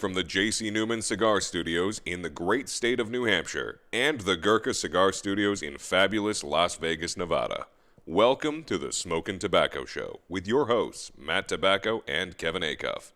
from the J.C. Newman Cigar Studios in the great state of New Hampshire and the Gurkha Cigar Studios in fabulous Las Vegas, Nevada. Welcome to the Smokin Tabacco Show with your hosts, Matt Tobacco and Kevin Acuff.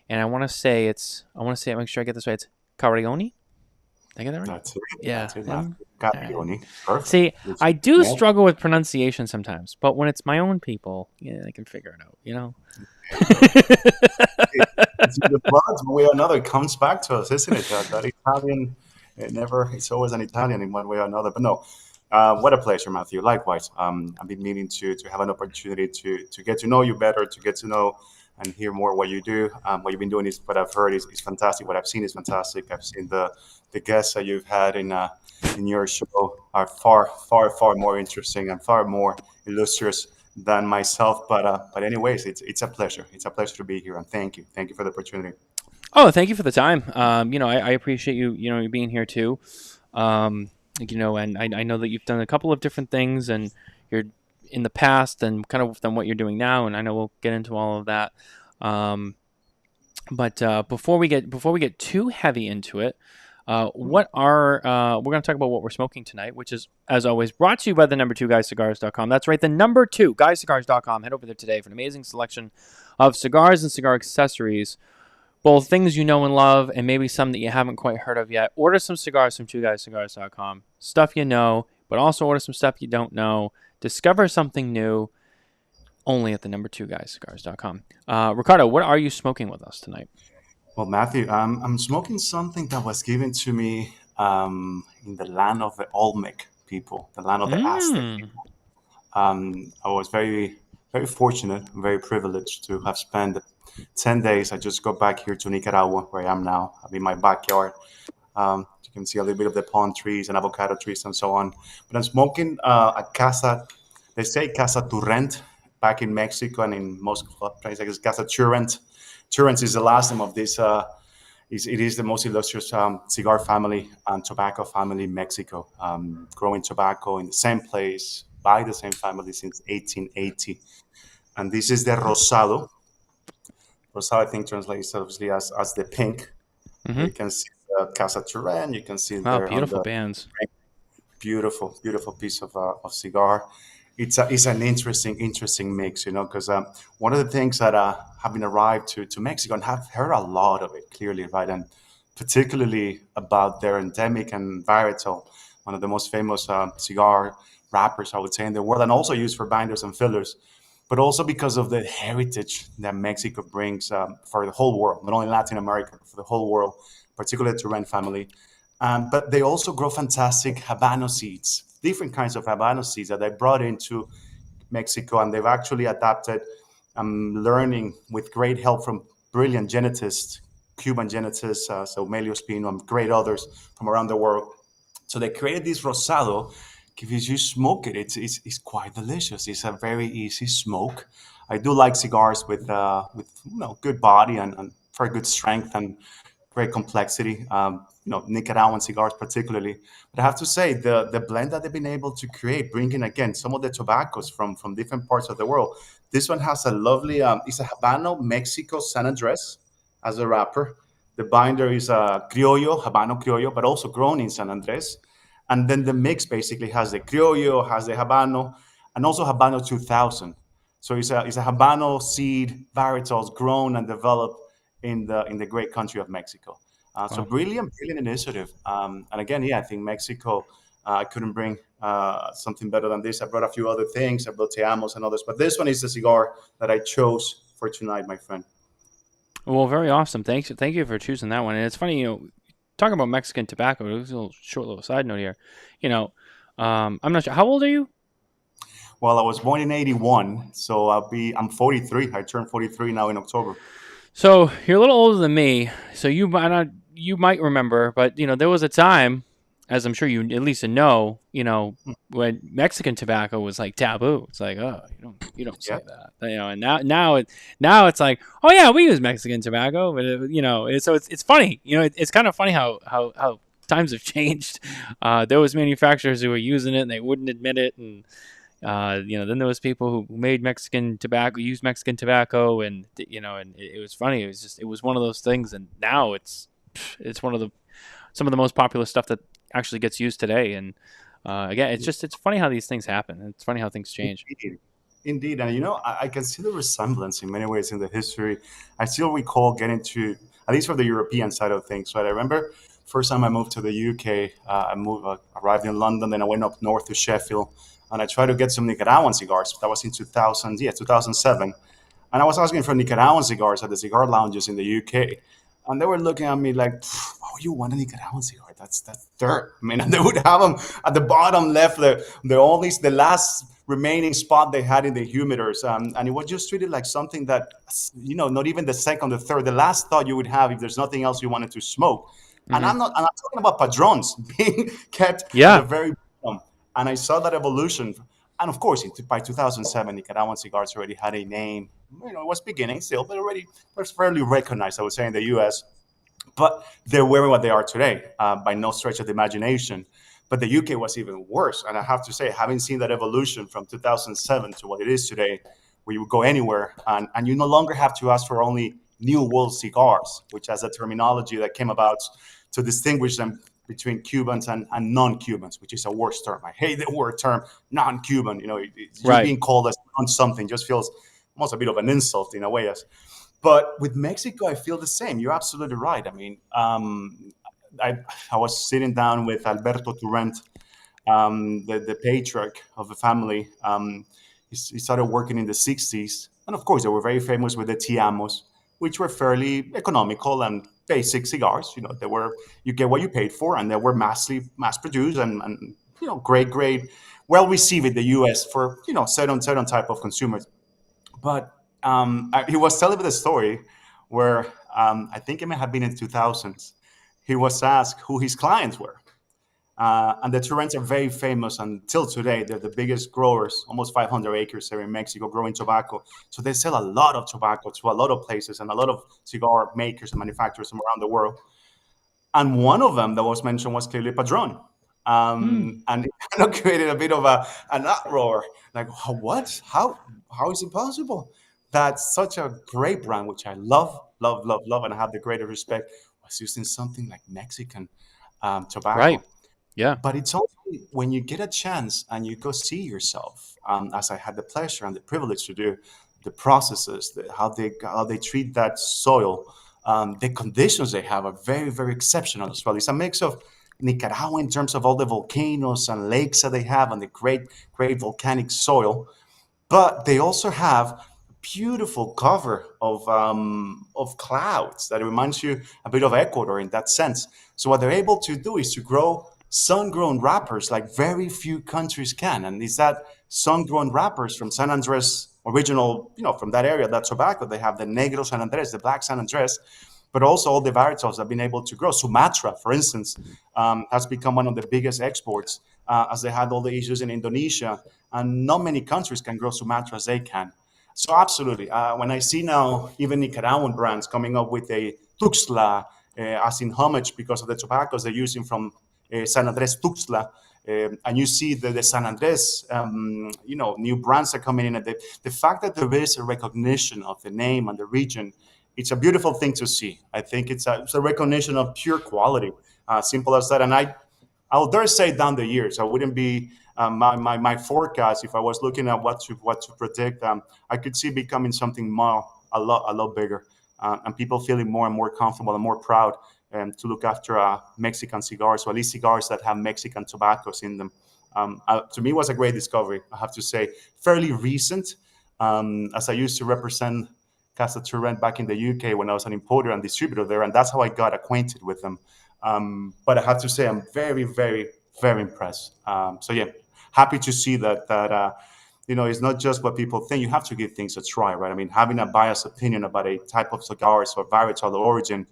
And I want to say make sure I get this right. It's Carioni. Did I get that right? That's it. Yeah. That's it. Carioni. Perfect. See, It's I do small. struggle with pronunciation sometimes, but when it's my own people, yeah, I can figure it out. It's in the blood, one way or another. It comes back to us, isn't it? That Italian, it's always an Italian in one way or another. But no, what a pleasure, Matthew. Likewise, I've been meaning to have an opportunity to get to know you better, to get to know and hear more what you do. What you've been doing is what I've heard is fantastic. What I've seen is fantastic. I've seen the guests that you've had in your show are far more interesting and far more illustrious than myself. But anyways, it's a pleasure. It's a pleasure to be here, and thank you for the opportunity. Oh, thank you for the time. I appreciate you being here too. And I know that you've done a couple of different things, and you're in the past, and kind of done what you're doing now. And I know we'll get into all of that. But before we get too heavy into it, we're going to talk about what we're smoking tonight, which is, as always, brought to you by the number 2 guyscigars.com. That's right, the number 2 guyscigars.com. Head over there today for an amazing selection of cigars and cigar accessories, both things you know and love, and maybe some that you haven't quite heard of yet. Order some cigars from 2guyscigars.com. Stuff you know, but also order some stuff you don't know. Discover something new, only at the number 2 guyscigars.com. Ricardo, what are you smoking with us tonight? Well, Matthew, I'm smoking something that was given to me in the land of the Olmec people, the land of the Aztec people. I was very fortunate, very privileged to have spent 10 days. I just got back here to Nicaragua, where I am now. I'm in my backyard. You can see a little bit of the palm trees and avocado trees and so on. But I'm smoking a Casa, they say Casa to Rent back in Mexico, and in most places, I guess Casa Turrent. Turrent is the last name of this. It is the most illustrious cigar family and tobacco family in Mexico, growing tobacco in the same place by the same family since 1880. And this is the Rosado. Rosado, I think, translates obviously as the pink. Mm-hmm. You can see Casa Turan. You can see Wow, there on beautiful the bands. beautiful piece of cigar. It's an interesting mix, because one of the things that have been arrived to Mexico and have heard a lot of it clearly, right, and particularly about their endemic and varietal, one of the most famous cigar wrappers, I would say, in the world, and also used for binders and fillers, but also because of the heritage that Mexico brings for the whole world, not only Latin America, but for the whole world, particularly the Turan family. But they also grow fantastic Habano seeds, different kinds of Habano seeds that they brought into Mexico, and they've actually adapted, learning with great help from brilliant geneticists, Cuban geneticists, so Melio Spino and great others from around the world. So they created this rosado. If you smoke it, it's quite delicious. It's a very easy smoke. I do like cigars with good body and very good strength and great complexity. Nicaraguan cigars particularly. But I have to say the blend that they've been able to create, bringing again some of the tobaccos from different parts of the world. This one has a lovely. It's a Habano Mexico San Andres as a wrapper. The binder is a Criollo, Habano Criollo, but also grown in San Andres. And then the mix basically has the Criollo, has the Habano, and also Habano 2000. So it's a Habano seed varietals grown and developed in the great country of Mexico. So Wow. brilliant initiative. And again, yeah, I think Mexico. I couldn't bring something better than this. I brought a few other things. I brought Te Amos and others, but this one is the cigar that I chose for tonight, my friend. Well, very awesome. Thank you for choosing that one. And it's funny, talking about Mexican tobacco. It was a little side note here. I'm not sure. How old are you? Well, I was born in '81, so I'm 43. I turned 43 now in October. So you're a little older than me. So you might remember, but there was a time, as I'm sure you at least know, when Mexican tobacco was like taboo. It's like, oh, you don't say Yeah. that, and now it's like, oh yeah, we use Mexican tobacco, but so it's funny, it's kind of funny how times have changed. There was manufacturers who were using it and they wouldn't admit it, and then there was people who made Mexican tobacco, used Mexican tobacco, and it was funny. It was one of those things, and now it's one of some of the most popular stuff that actually gets used today. And again, it's funny how these things happen. It's funny how things change. Indeed. Indeed. And I can see the resemblance in many ways in the history. I still recall getting to, at least for the European side of things, right? I remember first time I moved to the UK, arrived in London, then I went up north to Sheffield, and I tried to get some Nicaraguan cigars. That was in 2007. And I was asking for Nicaraguan cigars at the cigar lounges in the UK. And they were looking at me like, why would you want a Nicaraguan cigar? That's dirt. I mean, and they would have them at the bottom left, the last remaining spot they had in the humidors. And it was just treated like something that, not even the second, the third, the last thought you would have if there's nothing else you wanted to smoke. And Hmm. I'm talking about padrones being kept at the Yeah. very bottom. And I saw that evolution. And of course, by 2007, Nicaraguan cigars already had a name. It was beginning still, but already was fairly recognized, I would say, in the US. But they're wearing what they are today, by no stretch of the imagination. But the UK was even worse. And I have to say, having seen that evolution from 2007 to what it is today, where you would go anywhere and you no longer have to ask for only New World cigars, which has a terminology that came about to distinguish them between Cubans and non-Cubans, which is a worse term. I hate the word term non-Cuban. You Right. being called as on something just feels almost a bit of an insult in a way. But with Mexico, I feel the same. You're absolutely right. I mean, I was sitting down with Alberto Turrent, the patriarch of the family. He started working in the 60s. And of course, they were very famous with the Tiamos, which were fairly economical and basic cigars. They were, you get what you paid for, and they were mass produced and great, well received in the US for, certain type of consumers. But he was telling me the story where I think it may have been in 2000s. He was asked who his clients were. And the Turrents are very famous until today. They're the biggest growers, almost 500 acres here in Mexico, growing tobacco. So they sell a lot of tobacco to a lot of places and a lot of cigar makers and manufacturers from around the world. And one of them that was mentioned was clearly Padron. Hmm. And it kind of created a bit of an uproar. Like, what? How is it possible that such a great brand, which I love, love, love, love, and I have the greatest respect, was using something like Mexican Right. tobacco? Yeah. But it's only when you get a chance and you go see yourself, as I had the pleasure and the privilege to do, the processes, how they treat that soil, the conditions they have are very, very exceptional as well. It's a mix of Nicaragua in terms of all the volcanoes and lakes that they have and the great, great volcanic soil, but they also have beautiful cover of clouds that reminds you a bit of Ecuador in that sense. So what they're able to do is to grow sun-grown wrappers like very few countries can, and it's that sun-grown wrappers from San Andres original, from that area, that tobacco. They have the Negro San Andres, the Black San Andres, but also all the varietals have been able to grow. Sumatra, for instance, has become one of the biggest exports, as they had all the issues in Indonesia, and not many countries can grow Sumatra as they can. So absolutely. When I see now even Nicaraguan brands coming up with a Tuxtla, as in homage because of the tobaccos they're using from San Andres Tuxtla, and you see the San Andres, new brands are coming in. And the fact that there is a recognition of the name and the region, it's a beautiful thing to see. I think it's a recognition of pure quality, simple as that. And I'll dare say down the years, I wouldn't be my forecast if I was looking at what to predict. I could see becoming something more a lot bigger, and people feeling more and more comfortable and more proud to look after Mexican cigars, or at least cigars that have Mexican tobaccos in them. To me, it was a great discovery. I have to say, fairly recent, as I used to represent Casa back in the UK when I was an importer and distributor there, and that's how I got acquainted with them. But I have to say, I'm very, very, very impressed. So yeah, happy to see that it's not just what people think. You have to give things a try, right? I mean, having a biased opinion about a type of cigars or varietal origin,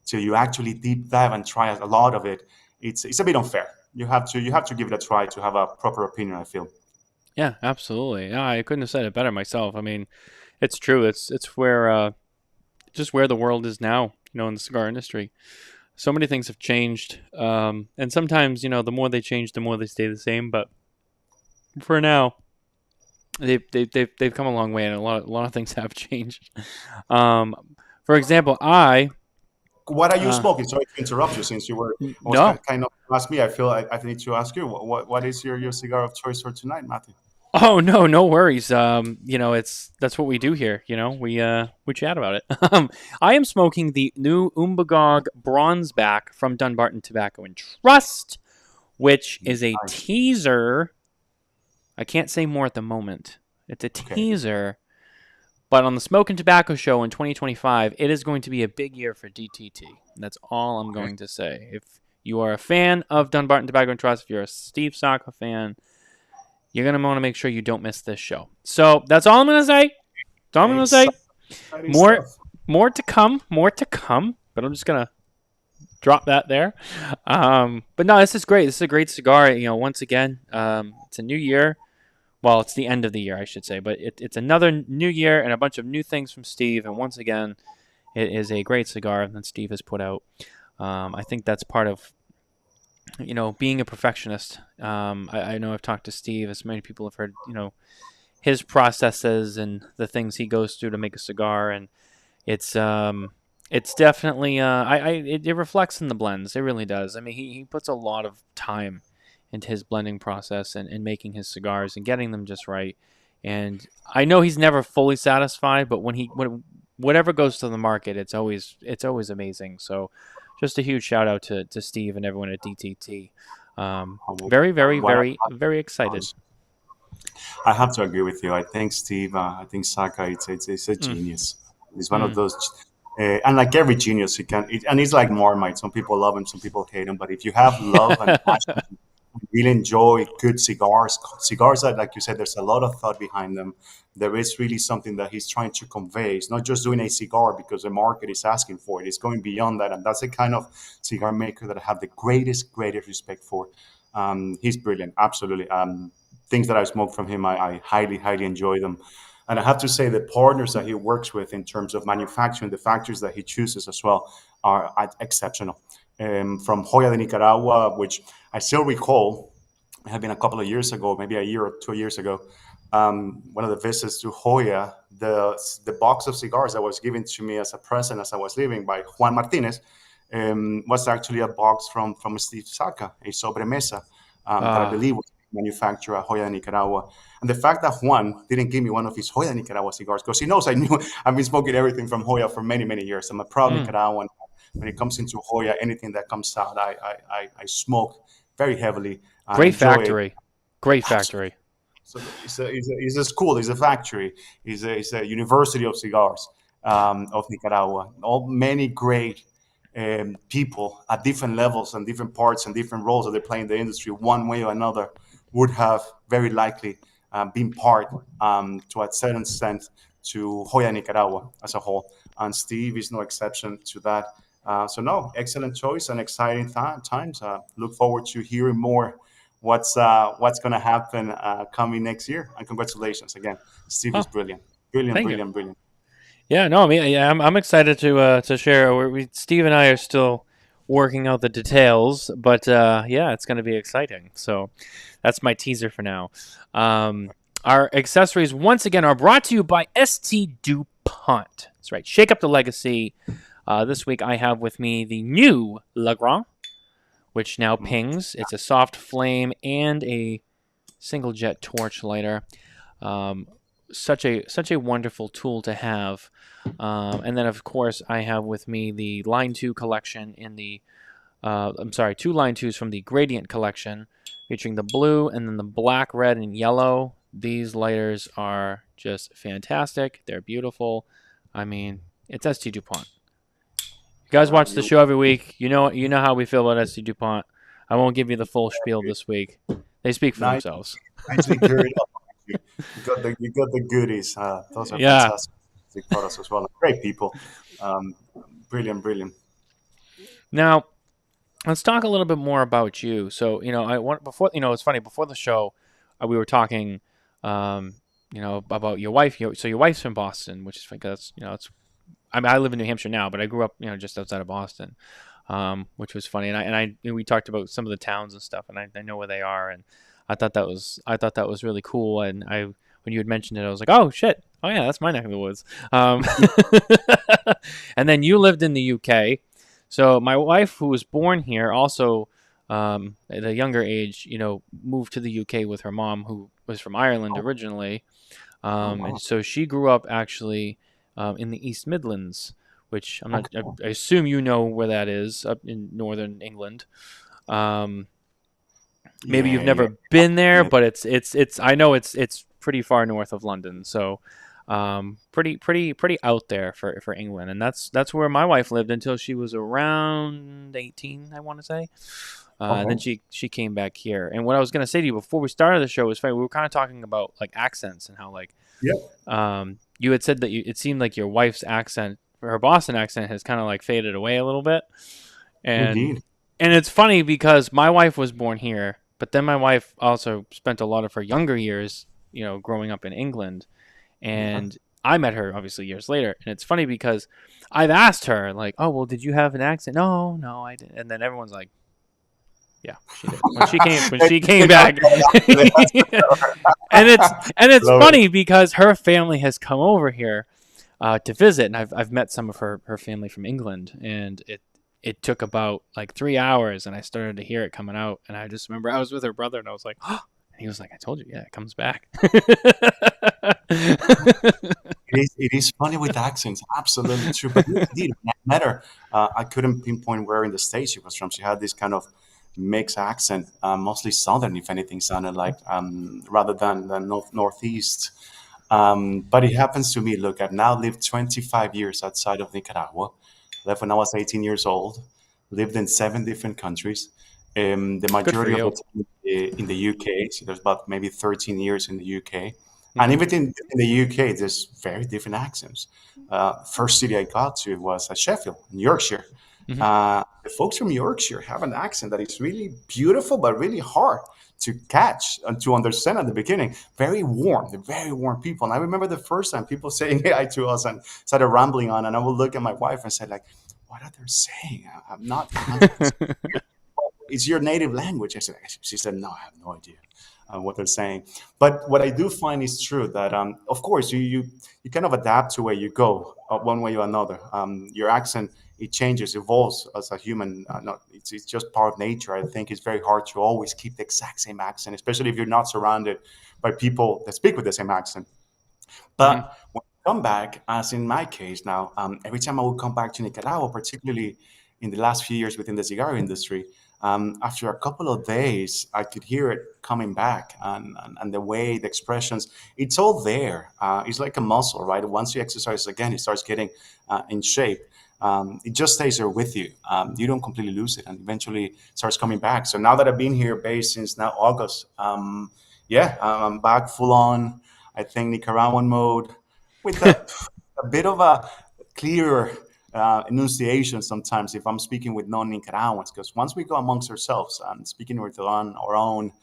till you actually deep dive and try a lot of it, it's a bit unfair. You have to give it a try to have a proper opinion, I feel. Yeah, absolutely. Yeah, I couldn't have said it better myself. I mean, it's true. It's where just where the world is now, in the cigar industry. So many things have changed, and sometimes the more they change, the more they stay the same. But for now, they've come a long way, and a lot of things have changed. Um, for example, What are you smoking? Sorry to interrupt you, since you were was no. kind of ask me. I feel I need to ask you what is your cigar of choice for tonight, Matthew? Oh no, no worries. That's what we do here. We chat about it. I am smoking the new Umbagog Bronzeback from Dunbarton Tobacco and Trust, which is a Nice. teaser. I can't say more at the moment. It's a Okay. teaser, but on the Smokin Tobacco Show in 2025, it is going to be a big year for DTT. And that's all I'm Okay. going to say. If you are a fan of Dunbarton Tobacco and Trust, if you're a Steve Saka fan, you're going to want to make sure you don't miss this show. So that's all I'm going to say. That's all I'm going to say. Exciting More, stuff. more to come. More to come. But I'm just going to drop that there. But no, this is great. This is a great cigar. Once again, it's a new year. Well, it's the end of the year, I should say. But it's another new year and a bunch of new things from Steve. And once again, it is a great cigar that Steve has put out. I think that's part of being a perfectionist. I know I've talked to Steve, as many people have heard, his processes and the things he goes through to make a cigar, and it's definitely it reflects in the blends. It really does. I mean, he puts a lot of time into his blending process and making his cigars and getting them just right. And I know he's never fully satisfied, but when whatever goes to the market, it's always amazing. So just a huge shout out to Steve and everyone at DTT. Very, very, What very, very excited. I have to agree with you. I think Steve, I think Saka, it's a Mm, genius. He's one of mm. those, and like every genius, and he's like Marmite. Some people love him, some people hate him. But if you have love and passion, you really enjoy good cigars that, like you said, there's a lot of thought behind them. There is really something that he's trying to convey. He's not just doing a cigar because the market is asking for it. It's going beyond that, and that's the kind of cigar maker that I have the greatest respect for. He's brilliant, absolutely. Things that I smoke from him, I highly enjoy them. And I have to say, the partners that he works with in terms of manufacturing, the factories that he chooses as well, are exceptional. From Joya de Nicaragua, which I still recall, it had been a couple of years ago, maybe a year or 2 years ago, one of the visits to Joya, the box of cigars that was given to me as a present as I was leaving by Juan Martinez, was actually a box from Steve Saka, a sobremesa, that I Ah, believe was manufactured at Joya de Nicaragua. And the fact that Juan didn't give me one of his Joya de Nicaragua cigars, because he knows I've been smoking everything from Joya for many years. I'm a proud mm. Nicaraguan. When it comes into Joya, anything that comes out, I smoke very heavily and Great enjoy it. factory. Great Absolutely. factory. So it's a school, it's a factory, it's a university of cigars, of Nicaragua. All many great people at different levels and different parts and different roles that they play in the industry, one way or another, would have very likely been part, to a certain extent, to Joya Nicaragua as a whole. And Steve is no exception to that. So no, excellent choice and exciting times. Look forward to hearing more what's going to happen coming next year. And congratulations again, Steve is Oh, brilliant. Brilliant, Thank you. brilliant, brilliant. Yeah, no, I mean, yeah, I'm excited to share. Steve and I are still working out the details, but yeah, it's going to be exciting. So that's my teaser for now. Our accessories once again are brought to you by ST Dupont. That's right. Shake up the legacy. This week I have with me the new Legrand, which now pings. It's a soft flame and a single jet torch lighter. Such a wonderful tool to have. And then of course I have with me the Line 2 collection in the two Line 2s from the Gradient collection, featuring the blue and then the black, red, and yellow. These lighters are just fantastic. They're beautiful. I mean, it's ST Dupont. You guys watch the show every week. You know how we feel about ST Dupont. I won't give you the full spiel this week. They speak for themselves. Nicely geared up. You got the goodies. Those are fantastic products as well. Great people. Brilliant, brilliant. Now, let's talk a little bit more about you. So, it's funny, before the show, we were talking, about your wife. So your wife's from Boston, which is because, I live in New Hampshire now, but I grew up, just outside of Boston, which was funny. And we talked about some of the towns and stuff, and I know where they are. And I thought that was really cool. And when you had mentioned it, I was like, oh shit. Oh yeah, that's my neck of the woods. And then you lived in the UK. So my wife, who was born here, also at a younger age, moved to the UK with her mom, who was from Ireland originally. And so she grew up actually in the East Midlands, which I assume you know where that is, up in northern England. Maybe you've never been there, but it's I know it's pretty far north of London, so pretty out there for England, and that's where my wife lived until she was around 18, I want to say. And then she came back here. And what I was going to say to you before we started the show was funny. We were kind of talking about like accents and how you had said that it seemed like your wife's accent, her Boston accent, has kind of like faded away a little bit. And Indeed. And it's funny because my wife was born here, but then my wife also spent a lot of her younger years, growing up in England. And I met her obviously years later. And it's funny because I've asked her like, oh, well, did you have an accent? No, I didn't. And then everyone's like, yeah, she did. When she came back. and it's funny because her family has come over here to visit, and I've met some of her family from England, and it took about like 3 hours, and I started to hear it coming out, and I just remember I was with her brother, and I was like, oh, and he was like, I told you, yeah, it comes back. It is funny with accents, absolutely true. But indeed, when I met her, I couldn't pinpoint where in the States she was from. She had this kind of mixed accent, mostly Southern, if anything, sounded like, rather than Northeast. But it happens to me. Look, I've now lived 25 years outside of Nicaragua. Left when I was 18 years old. Lived in 7 different countries. The majority of the time in the UK. So there's about maybe 13 years in the UK. And even in the UK, there's very different accents. First city I got to was Sheffield, in Yorkshire. The folks from Yorkshire have an accent that is really beautiful, but really hard to catch and to understand at the beginning. Very warm. They're very warm people. And I remember the first time people saying hi to us and started rambling on, and I would look at my wife and say, like, what are they saying? I'm not. It's your native language. She said, no, I have no idea what they're saying. But what I do find is true that, of course, you kind of adapt to where you go one way or another. Your accent, it changes, evolves as a human. It's just part of nature. I think it's very hard to always keep the exact same accent, especially if you're not surrounded by people that speak with the same accent. But when I come back, as in my case now, every time I would come back to Nicaragua, particularly in the last few years within the cigar industry, after a couple of days, I could hear it coming back, and the way, the expressions, it's all there. It's like a muscle, right? Once you exercise again, it starts getting in shape. It just stays there with you. You don't completely lose it, and eventually starts coming back. So now that I've been here based since now August, I'm back full on, I think, Nicaraguan mode with a bit of a clearer enunciation sometimes if I'm speaking with non-Nicaraguans, because once we go amongst ourselves and speaking with our own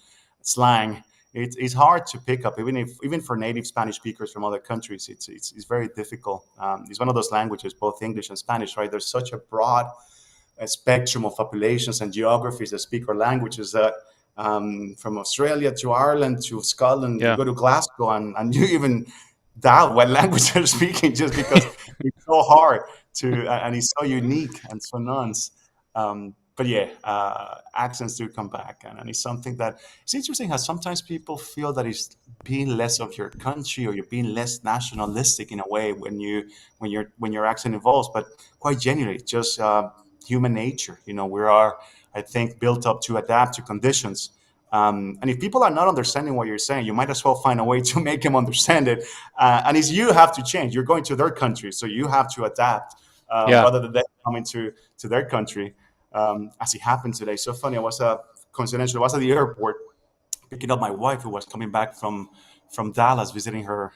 slang, it's hard to pick up, even for native Spanish speakers from other countries. It's very difficult. It's one of those languages, both English and Spanish, right? There's such a broad spectrum of populations and geographies that speak our languages that from Australia to Ireland to Scotland, you Yeah. go to Glasgow and you even doubt what language they're speaking just because it's so hard to, and it's so unique and so nuanced. But yeah, accents do come back, and it's something that it's interesting how sometimes people feel that it's being less of your country or you're being less nationalistic in a way when your accent evolves, but quite genuinely, just human nature. We are, I think, built up to adapt to conditions. And if people are not understanding what you're saying, you might as well find a way to make them understand it. And it's you have to change. You're going to their country, so you have to adapt Yeah. rather than them coming to their country. As it happened today, so funny. I was coincidentally, I was at the airport picking up my wife, who was coming back from Dallas, visiting her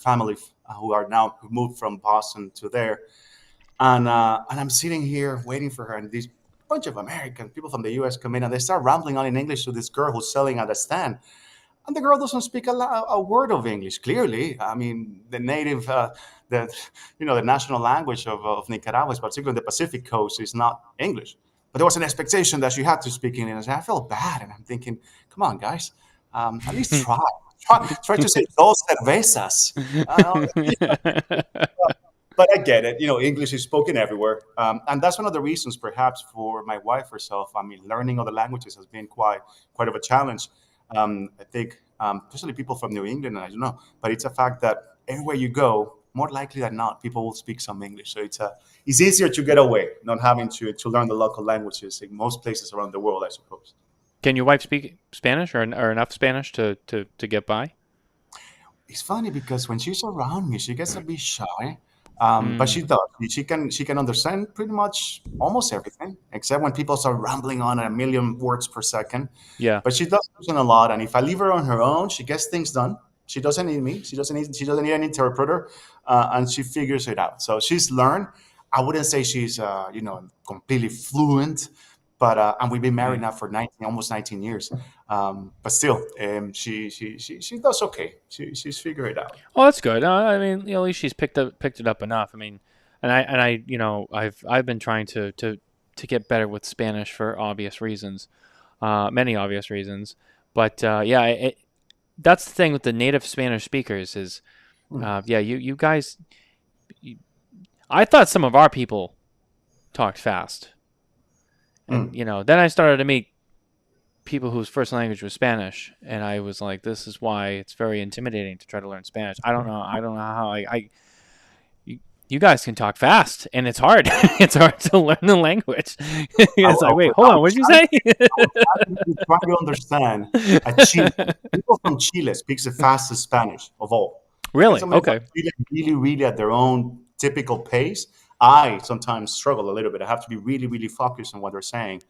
family, who moved from Boston to there. And I'm sitting here waiting for her, and these bunch of American people from the U.S. come in, and they start rambling on in English to this girl who's selling at a stand. And the girl doesn't speak a word of English. Clearly, I mean, the native, the national language of Nicaragua, particularly the Pacific coast, is not English. But there was an expectation that she had to speak English. I felt bad, and I'm thinking, come on, guys, at least try. Try to say dos cervezas. But I get it. English is spoken everywhere, and that's one of the reasons, perhaps, for my wife herself. I mean, learning other languages has been quite of a challenge. I think, especially people from New England, I don't know, but it's a fact that everywhere you go, more likely than not, people will speak some English. So it's easier to get away, not having to learn the local languages in most places around the world, I suppose. Can your wife speak Spanish or enough Spanish to get by? It's funny because when she's around me, she gets a bit shy. But she does. She can understand pretty much almost everything, except when people start rambling on at a million words per second. Yeah. But she does listen a lot, and if I leave her on her own, she gets things done. She doesn't need me. She doesn't need an interpreter, and she figures it out. So she's learned. I wouldn't say she's completely fluent, but and we've been married now for almost 19 years. But still, she does okay. She's figured it out. Oh, that's good. I mean, at least she's picked it up enough. I mean, and I I've been trying to get better with Spanish for obvious reasons, many obvious reasons. But yeah, that's the thing with the native Spanish speakers is, you guys. I thought some of our people talked fast, and then I started to meet people whose first language was Spanish, and I was like, this is why it's very intimidating to try to learn Spanish. I don't know how you guys can talk fast, and it's hard. It's hard to learn the language. It's like, wait, hold on, what did you say? Try to understand. People from Chile speaks the fastest Spanish of all. Really? Okay. Really, really at their own typical pace. I sometimes struggle a little bit. I have to be really, really focused on what they're saying.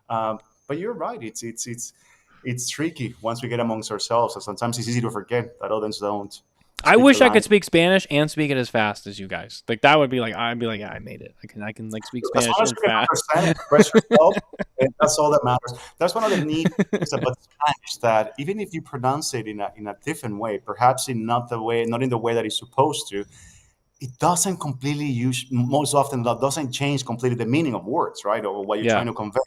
But you're right. It's tricky once we get amongst ourselves. And sometimes it's easy to forget that others don't. I wish I could speak Spanish and speak it as fast as you guys. Like that would be like I'd be like, yeah, I made it. I can like speak Spanish and fast. That's all that matters. That's one of the neat things about Spanish, that even if you pronounce it in a different way, perhaps not in the way that it's supposed to, it doesn't completely most often that doesn't change completely the meaning of words, right? Or what you're trying to convey.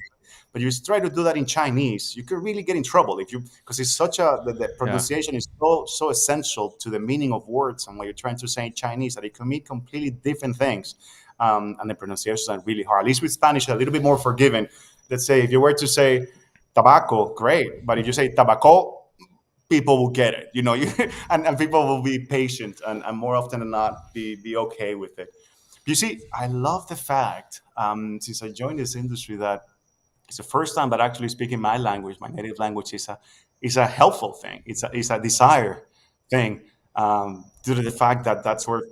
But you try to do that in Chinese, you could really get in trouble because it's such the pronunciation is so essential to the meaning of words and what you're trying to say in Chinese that it can mean completely different things. And the pronunciations are really hard. At least with Spanish, a little bit more forgiving. Let's say if you were to say tobacco, great. But if you say tabaco, people will get it, and people will be patient and more often than not be okay with it. You see, I love the fact, since I joined this industry, that it's the first time that actually speaking my language, my native language, is a helpful thing. It's a desire thing, due to the fact that that's where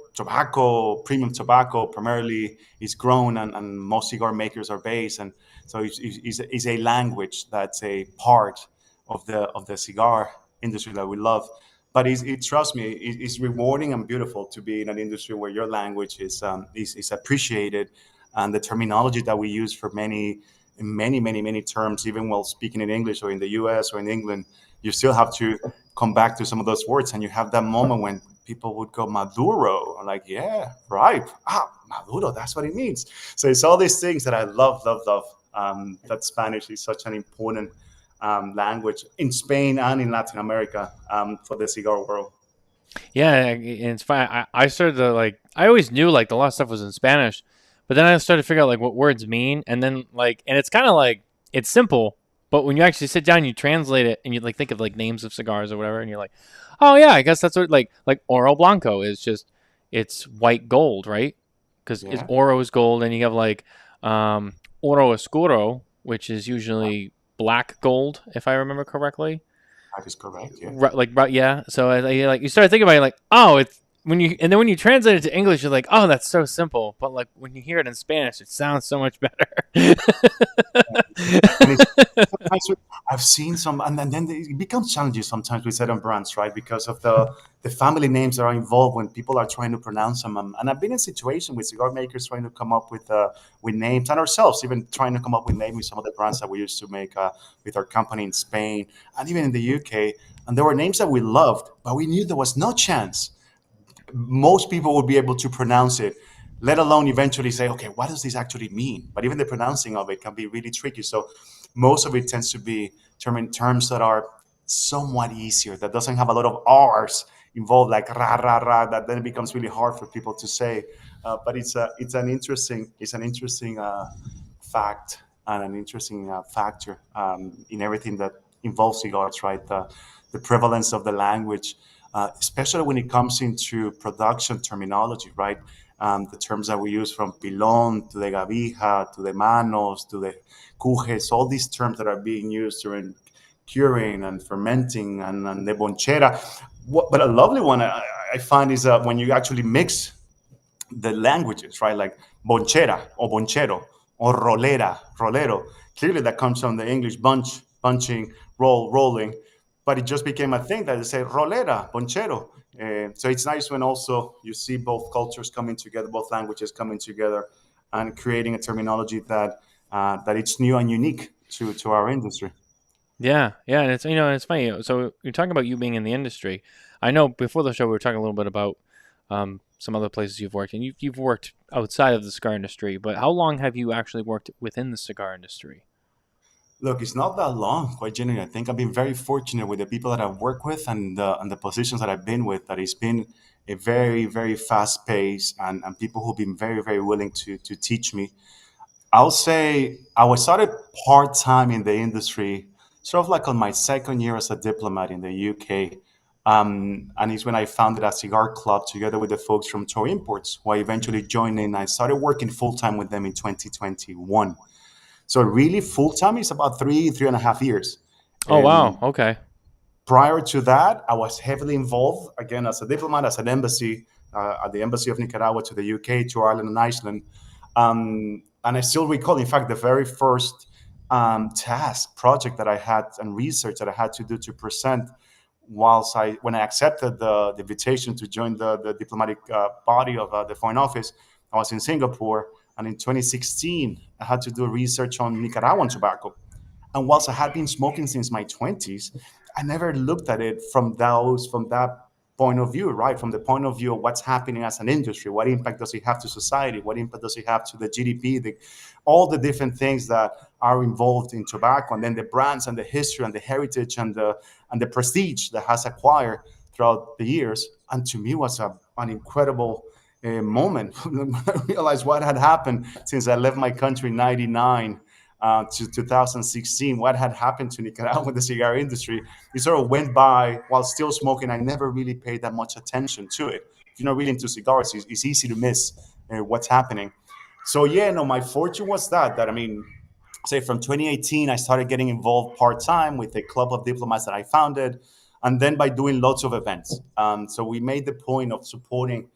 premium tobacco primarily is grown, and most cigar makers are based. And so it's a language that's a part of the cigar industry that we love. But trust me, it's rewarding and beautiful to be in an industry where your language is appreciated, and the terminology that we use for many terms, even while speaking in English or in the U.S. or in England, you still have to come back to some of those words, and you have that moment when people would go Maduro, I'm like, yeah, ripe. Maduro, that's what it means. So it's all these things that I love. That Spanish is such an important language in Spain and in Latin America for the cigar world. Yeah, and it's fine. I started to like. I always knew like a lot of stuff was in Spanish, but then I started to figure out like what words mean, and then like, and it's kind of like it's simple, but when you actually sit down, and you translate it, and you like think of like names of cigars or whatever, and you're like, oh yeah, I guess that's what like Oro Blanco is just it's white gold, right? Because it's Yeah, Oro is gold, and you have like Oro Oscuro, which is usually black gold, if I remember correctly. that is correct. Yeah. Right, yeah. So like you start thinking about it, like, oh, it's when you and then when you translate it to English, you're like, oh, that's so simple. But like when you hear it in Spanish, it sounds so much better. And it's sometimes I've seen some, and then it becomes challenging sometimes with certain brands, right? Because of the family names that are involved when people are trying to pronounce them. And I've been in situations with cigar makers trying to come up with names, and ourselves even trying to come up with names with some of the brands that we used to make with our company in Spain and even in the UK. And there were names that we loved, but we knew there was no chance most people would be able to pronounce it, let alone eventually say, okay, what does this actually mean? But even the pronouncing of it can be really tricky. So most of it tends to be terms that are somewhat easier, that doesn't have a lot of R's involved, like ra ra ra, that then it becomes really hard for people to say. But it's an interesting fact and an interesting factor in everything that involves cigars, right? The prevalence of the language, especially when it comes into production terminology, right? The terms that we use from pilon to the gavija to the manos to the cujes, all these terms that are being used during curing and fermenting and the bonchera. But a lovely one I find is when you actually mix the languages, right? Like bonchera or bonchero or rolero. Clearly, that comes from the English bunching, rolling. But it just became a thing that they say rolera, bonchero. So it's nice when also you see both cultures coming together, both languages coming together, and creating a terminology that it's new and unique to our industry. Yeah, yeah, and it's it's funny. So you're talking about you being in the industry. I know before the show we were talking a little bit about some other places you've worked, and you've worked outside of the cigar industry. But how long have you actually worked within the cigar industry? Look, it's not that long, quite genuinely. I think I've been very fortunate with the people that I've worked with and the positions that I've been with, that it's been a very, very fast pace and people who've been very, very willing to teach me. I'll say I was started part time in the industry, sort of like on my second year as a diplomat in the UK. And it's when I founded a cigar club together with the folks from Tour Imports, who I eventually joined in. I started working full time with them in 2021. So really full time is about 3.5 years. Oh wow, Um, okay. Prior to that, I was heavily involved again as a diplomat, as an embassy at the embassy of Nicaragua to the UK, to Ireland and Iceland. And I still recall, in fact, the very first task project that I had and research that I had to do to present when I accepted the invitation to join the diplomatic body of the Foreign Office. I was in Singapore, and in 2016, I had to do research on Nicaraguan tobacco. And whilst I had been smoking since my 20s, I never looked at it from that point of view, right? From the point of view of what's happening as an industry. What impact does it have to society? What impact does it have to the GDP? All the different things that are involved in tobacco, and then the brands and the history and the heritage and the prestige that has acquired throughout the years. And to me, was an incredible moment when I realized what had happened since I left my country in '99 to 2016. What had happened to Nicaragua with the cigar industry? It sort of went by while still smoking. I never really paid that much attention to it. If you're not really into cigars, it's easy to miss what's happening. So yeah, no, my fortune was that I mean, say from 2018, I started getting involved part time with a club of diplomats that I founded, and then by doing lots of events. So we made the point of supporting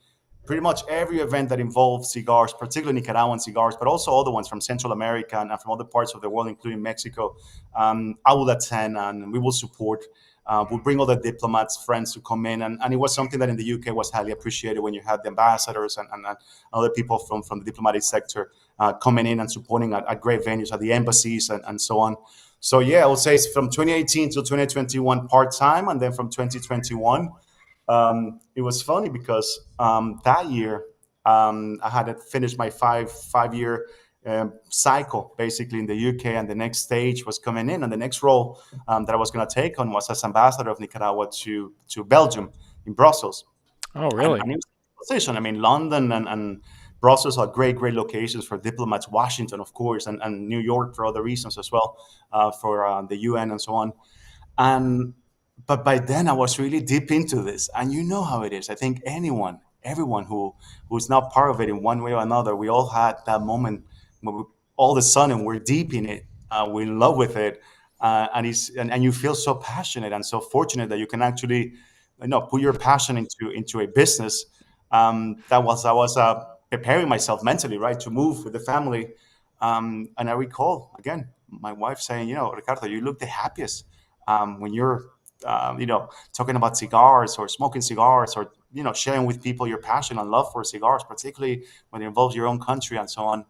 pretty much every event that involves cigars, particularly Nicaraguan cigars, but also other ones from Central America and from other parts of the world, including Mexico. I will attend and we will support. We'll bring other diplomats, friends to come in. And it was something that in the UK was highly appreciated when you had the ambassadors and other people from the diplomatic sector coming in and supporting at great venues, at the embassies and so on. So yeah, I would say it's from 2018 to 2021 part time, and then from 2021, it was funny because that year I had finished my five year cycle basically in the UK, and the next stage was coming in, and the next role that I was going to take on was as ambassador of Nicaragua to Belgium in Brussels. Oh, And, really? and it was a position. I mean, London and Brussels are great locations for diplomats. Washington, of course, and New York for other reasons as well, for the UN and so on. And but by then I was really deep into this, and you know how it is. I think everyone who's not part of it in one way or another, we all had that moment when all of a sudden we're deep in it, we're in love with it, and you feel so passionate and so fortunate that you can actually, put your passion into a business. That was I was preparing myself mentally, right, to move with the family. And I recall again my wife saying, Ricardo, you look the happiest when you're, talking about cigars or smoking cigars or, sharing with people your passion and love for cigars, particularly when it involves your own country and so on.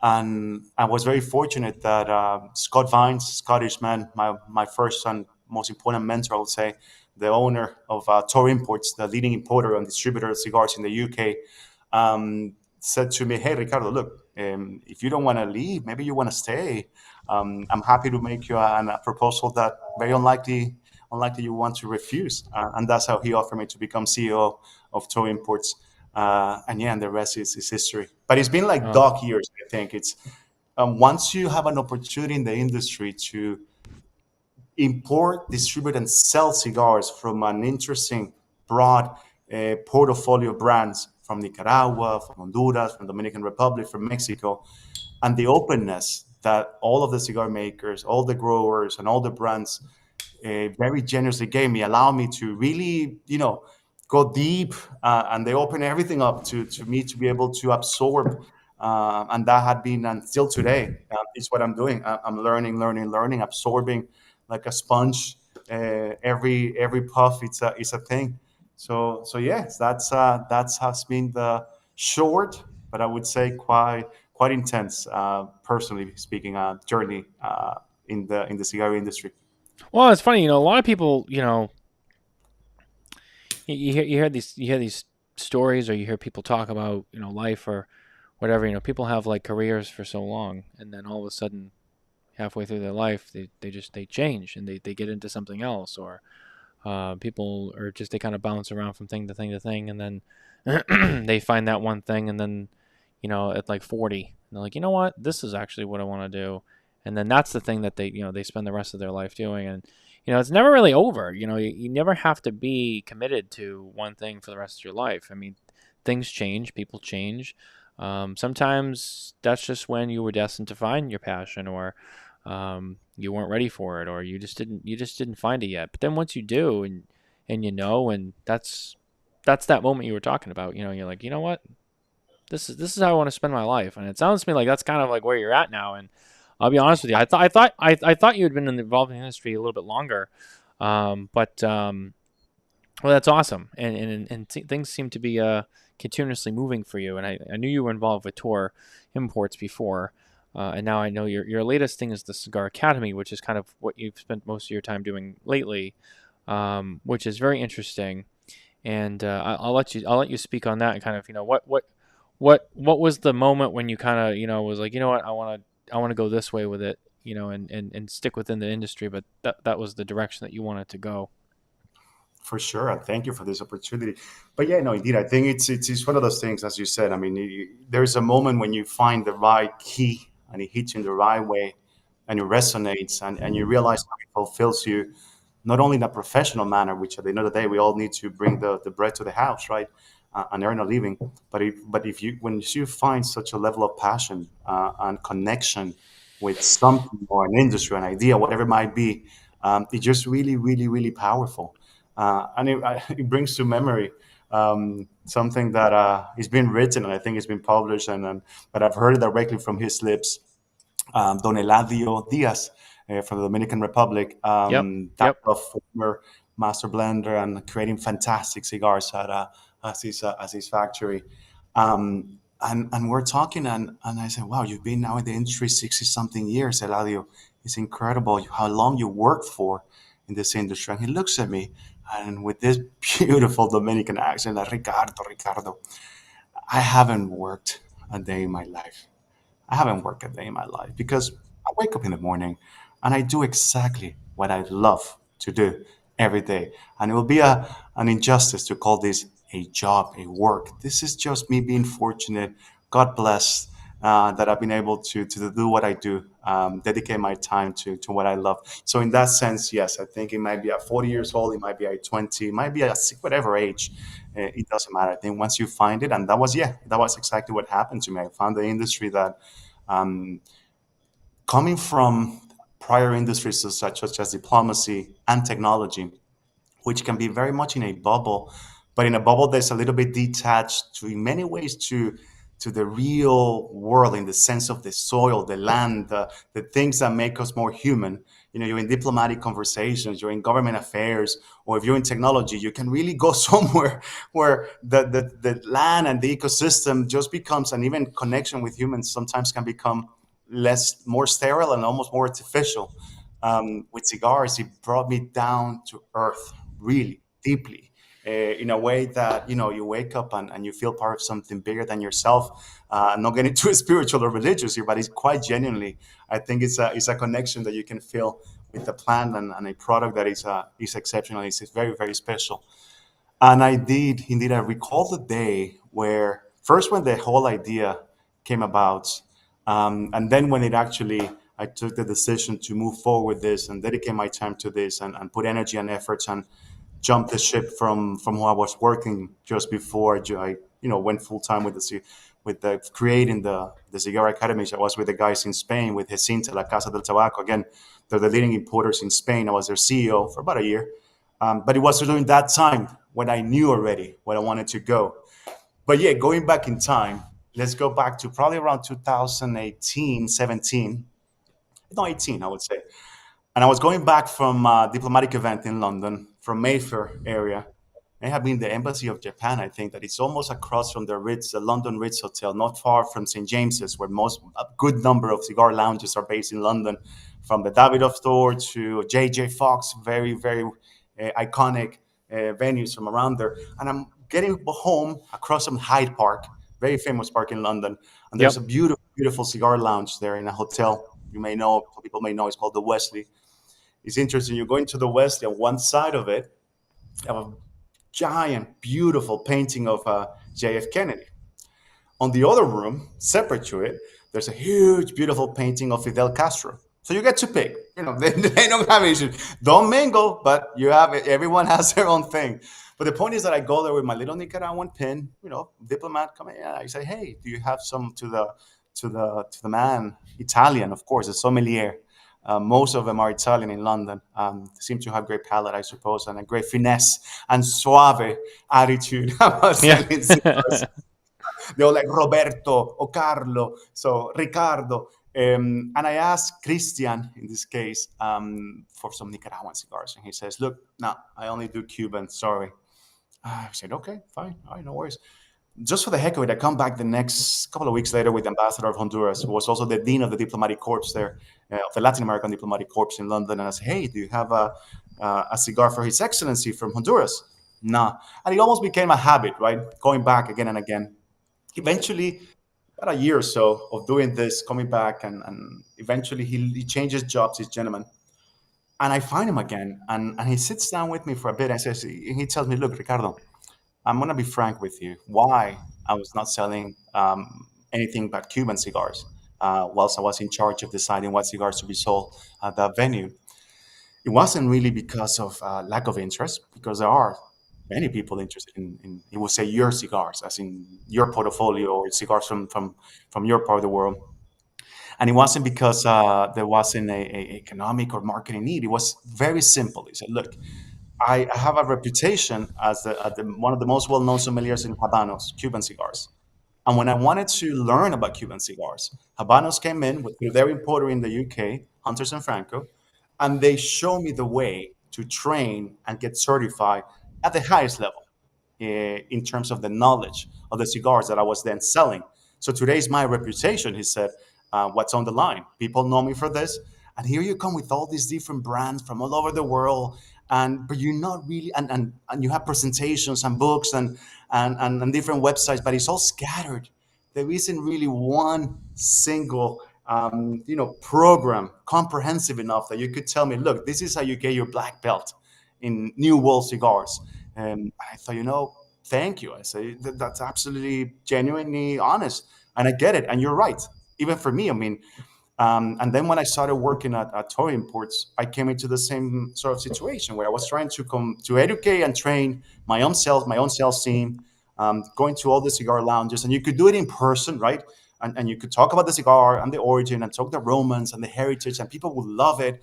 And I was very fortunate that Scott Vines, Scottish man, my first and most important mentor, I would say, the owner of Tor Imports, the leading importer and distributor of cigars in the UK, said to me, "Hey, Ricardo, look, if you don't want to leave, maybe you want to stay. I'm happy to make you a proposal that very unlikely you want to refuse." And that's how he offered me to become CEO of Tor Imports. And yeah, and the rest is history. But it's been like Oh, dog years. I think it's once you have an opportunity in the industry to import, distribute, and sell cigars from an interesting, broad portfolio of brands from Nicaragua, from Honduras, from Dominican Republic, from Mexico, and the openness that all of the cigar makers, all the growers, and all the brands very generously gave me, allow me to really, go deep, and they open everything up to me to be able to absorb. And that had been, and still today, is what I'm doing. I'm learning, absorbing like a sponge. Every puff, it's a thing. So yes, that's has been the short, but I would say quite intense, personally speaking, journey in the cigar industry. well, it's funny. A lot of people, you hear these stories, or you hear people talk about life or whatever. People have like careers for so long, and then all of a sudden, halfway through their life, they change and they get into something else, or people are just they kind of bounce around from thing to thing to thing, and then they find that one thing, and then at like 40, and they're like, what, this is actually what I want to do, and then that's the thing that they spend the rest of their life doing, and it's never really over. You never have to be committed to one thing for the rest of your life. I mean, things change, people change. Sometimes that's just when you were destined to find your passion, or you weren't ready for it, or you just didn't find it yet. But then once you do, and and that's that moment you were talking about. You're like, what, this is how I want to spend my life, and it sounds to me like that's kind of like where you're at now. And I'll be honest with you, I thought you had been involved in the industry a little bit longer, but well, that's awesome, and things seem to be continuously moving for you. And I knew you were involved with Tour Imports before, and now I know your latest thing is the Cigar Academy, which is kind of what you've spent most of your time doing lately, which is very interesting. And I'll let you speak on that, and kind of what was the moment when you kind of was like, what, I want to go this way with it, and stick within the industry, but that was the direction that you wanted to go. For sure, and thank you for this opportunity. But yeah, no, indeed, I think it's one of those things, as you said. I mean, there's a moment when you find the right key and it hits you in the right way, and it resonates, and you realize how it fulfills you, not only in a professional manner, which at the end of the day we all need to bring the bread to the house, right, and earn a living. But if you when you find such a level of passion and connection with something or an industry, an idea, whatever it might be, it's just really, really, really powerful. And it brings to memory something that is being written, and I think it's been published, but I've heard it directly from his lips. Don Eladio Diaz from the Dominican Republic, Yep. that Yep. a former master blender and creating fantastic cigars at his factory. and we're talking, and I said, wow, you've been now in the industry 60 something years, Eladio. It's incredible how long you worked for in this industry. And he looks at me and with this beautiful Dominican accent, like, Ricardo, I haven't worked a day in my life. I haven't worked a day in my life because I wake up in the morning and I do exactly what I love to do every day. And it will be an injustice to call this a job, a work. This is just me being fortunate. God bless that I've been able to do what I do, dedicate my time to what I love. So, in that sense, yes, I think it might be at 40 years old, it might be at 20, it might be at whatever age. It doesn't matter. I think once you find it, and that was exactly what happened to me. I found the industry that um, coming from prior industries such as diplomacy and technology, which can be very much in a bubble, but in a bubble that's a little bit detached to, in many ways, to the real world in the sense of the soil, the land, the things that make us more human. You're in diplomatic conversations, you're in government affairs, or if you're in technology, you can really go somewhere where the land and the ecosystem just becomes, and even connection with humans sometimes can become more sterile and almost more artificial. With cigars, it brought me down to earth, really deeply, in a way that you wake up and you feel part of something bigger than yourself. Not getting too spiritual or religious here, but it's quite genuinely. I think it's a connection that you can feel with the plant and a product that is exceptional. It's very very special. And I did indeed. I recall the day where first when the whole idea came about, and then when it actually I took the decision to move forward with this and dedicate my time to this and put energy and efforts and jump the ship from who I was working just before I went full time with the creating the Cigar Academy. I was with the guys in Spain with Jacinta, La Casa del Tabaco. Again, they're the leading importers in Spain. I was their CEO for about a year. But it was during that time when I knew already where I wanted to go. But yeah, going back in time, let's go back to probably around 2018, 17, no, 18, I would say. And I was going back from a diplomatic event in London, from Mayfair area. I have been the embassy of Japan. I think that it's almost across from the Ritz, the London Ritz Hotel, not far from St James's, where a good number of cigar lounges are based in London, from the Davidoff store to JJ Fox, very very iconic venues from around there. And I'm getting home across from Hyde Park, very famous park in London, and there's Yep. a beautiful beautiful cigar lounge there in a hotel. You may know, some people may know, it's called the Wesley. It's interesting. You go into the Wesley, on one side of it, you have a giant, beautiful painting of JF Kennedy. On the other room, separate to it, there's a huge, beautiful painting of Fidel Castro. So you get to pick. They don't have issues. Don't mingle, but you have it. Everyone has their own thing. But the point is that I go there with my little Nicaraguan pin, diplomat coming in. I say, hey, do you have some to the man, Italian, of course, a sommelier. Most of them are Italian in London. Seem to have great palate, I suppose, and a great finesse and suave attitude about Yeah. selling cigars. They were like Roberto or Carlo, so Ricardo. And I asked Christian, in this case, for some Nicaraguan cigars. And he says, look, no, I only do Cuban, sorry. I said, okay, fine. All right, no worries. Just for the heck of it, I come back the next couple of weeks later with the ambassador of Honduras, who was also the dean of the diplomatic corps there, of the Latin American diplomatic corps in London. And I said, hey, do you have a cigar for His Excellency from Honduras? Nah. And it almost became a habit, right? Going back again and again. Eventually, about a year or so of doing this, coming back, and eventually he changes jobs, this gentleman. And I find him again, and he sits down with me for a bit. And he tells me, look, Ricardo, I'm going to be frank with you. Why I was not selling anything but Cuban cigars whilst I was in charge of deciding what cigars to be sold at that venue. It wasn't really because of lack of interest, because there are many people interested in you would say your cigars, as in your portfolio or cigars from your part of the world. And it wasn't because there wasn't a economic or marketing need. It was very simple. He said, look, I have a reputation as one of the most well-known sommeliers in Habanos, Cuban cigars. And when I wanted to learn about Cuban cigars, Habanos came in with their importer in the UK, Hunters and Franco, and they showed me the way to train and get certified at the highest level in terms of the knowledge of the cigars that I was then selling. So today's my reputation, he said. What's on the line? People know me for this. And here you come with all these different brands from all over the world. And but you're not really and you have presentations and books and different websites, but it's all scattered. There isn't really one single program comprehensive enough that you could tell me, look, this is how you get your black belt in New World cigars. And I thought, thank you. I say that's absolutely genuinely honest, and I get it. And you're right. Even for me, I mean, and then when I started working at Toy Imports, I came into the same sort of situation where I was trying to come to educate and train my own sales team, going to all the cigar lounges, and you could do it in person, right? And you could talk about the cigar and the origin and talk the romance and the heritage, and people would love it.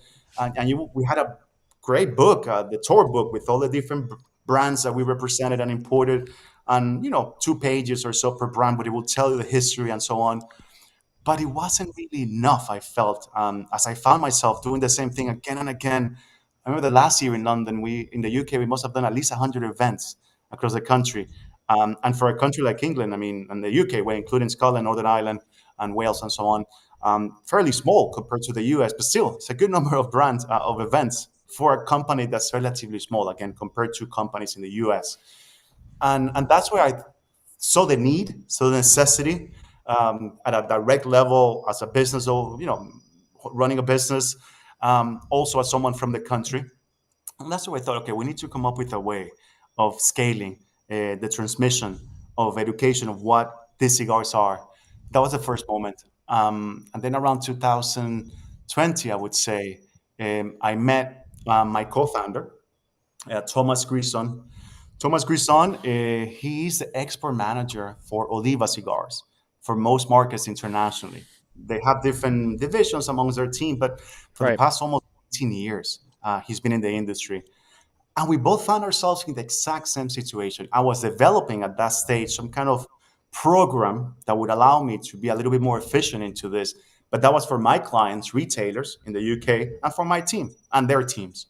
We had a great book, the tour book with all the different brands that we represented and imported, and 2 pages or so per brand, but it will tell you the history and so on. But it wasn't really enough, I felt, as I found myself doing the same thing again and again. I remember the last year in London, in the UK, we must have done at least 100 events across the country. And for a country like England, I mean, and the UK, we're including Scotland, Northern Ireland, and Wales, and so on, fairly small compared to the US, but still, it's a good number of brands, of events for a company that's relatively small, again, compared to companies in the US. And that's where I saw the need, saw the necessity, at a direct level as a business, or running a business, also as someone from the country. And that's where I thought, okay, we need to come up with a way of scaling the transmission of education of what these cigars are. That was the first moment. And then around 2020, I would say, I met my co-founder, Thomas Grison. Thomas Grison, he's the export manager for Oliva cigars for most markets internationally. They have different divisions amongst their team, but for the Right. past almost 18 years, he's been in the industry. And we both found ourselves in the exact same situation. I was developing at that stage some kind of program that would allow me to be a little bit more efficient into this. But that was for my clients, retailers in the UK, and for my team and their teams.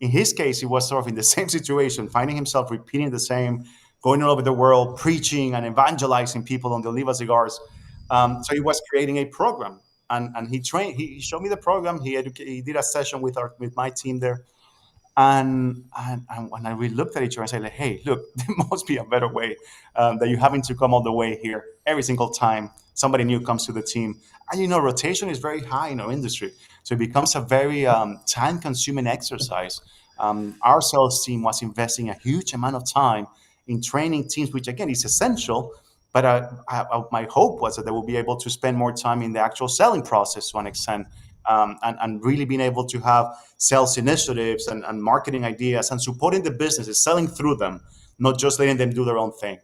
In his case, he was sort of in the same situation, finding himself repeating the same, going all over the world, preaching and evangelizing people on the Oliva cigars. So he was creating a program, and he trained. He showed me the program. He did a session with my team there, and when I really looked at each other, I said, like, hey, look, there must be a better way, that you're having to come all the way here every single time somebody new comes to the team. And rotation is very high in our industry, so it becomes a very time-consuming exercise. Our sales team was investing a huge amount of time in training teams, which again is essential. But my hope was that they will be able to spend more time in the actual selling process to an extent, and really being able to have sales initiatives and marketing ideas and supporting the businesses, selling through them, not just letting them do their own thing.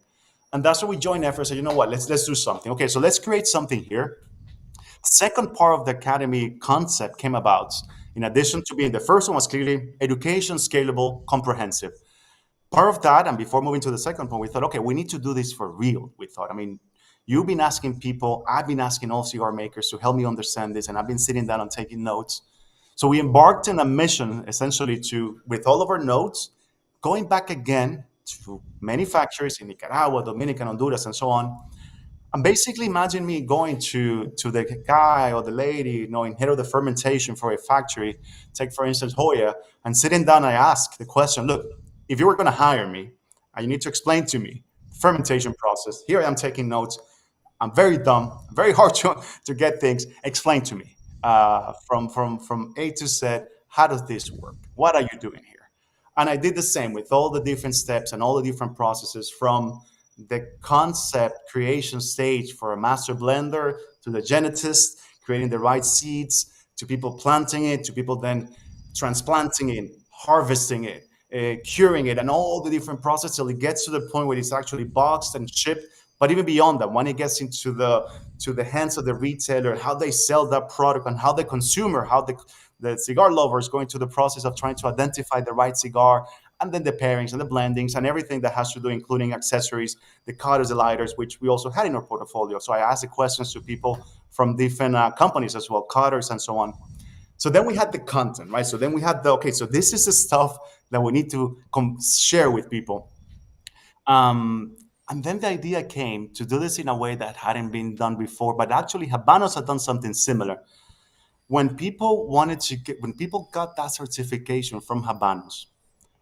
And that's where we joined efforts. And you know what? Let's do something. Okay, so let's create something here. Second part of the academy concept came about. In addition to being the first one was clearly education, scalable, comprehensive. Part of that, and before moving to the second point, we thought, okay, we need to do this for real. We thought, I mean, you've been asking people, I've been asking all cigar makers to help me understand this, and I've been sitting down and taking notes. So we embarked on a mission, essentially, with all of our notes, going back again to many factories in Nicaragua, Dominican, Honduras, and so on. And basically, imagine me going to the guy or the lady, in head of the fermentation for a factory, take for instance Hoya, and sitting down, I ask the question: look, if you were going to hire me, and you need to explain to me the fermentation process. Here I am taking notes. I'm very dumb, very hard to get things. Explain to me, from A to Z. How does this work? What are you doing here? And I did the same with all the different steps and all the different processes, from the concept creation stage for a master blender to the genetist creating the right seeds, to people planting it, to people then transplanting it, harvesting it, curing it, and all the different processes till it gets to the point where it's actually boxed and shipped. But even beyond that, when it gets into the hands of the retailer, how they sell that product, and how the consumer, how the cigar lover is going through the process of trying to identify the right cigar, and then the pairings and the blendings and everything that has to do, including accessories, the cutters, the lighters, which we also had in our portfolio. So I asked the questions to people from different companies as well, cutters and so on. So then we had the content, right? So then we had okay, so this is the stuff that we need to share with people. And then the idea came to do this in a way that hadn't been done before, but actually Habanos had done something similar. When people got that certification from Habanos,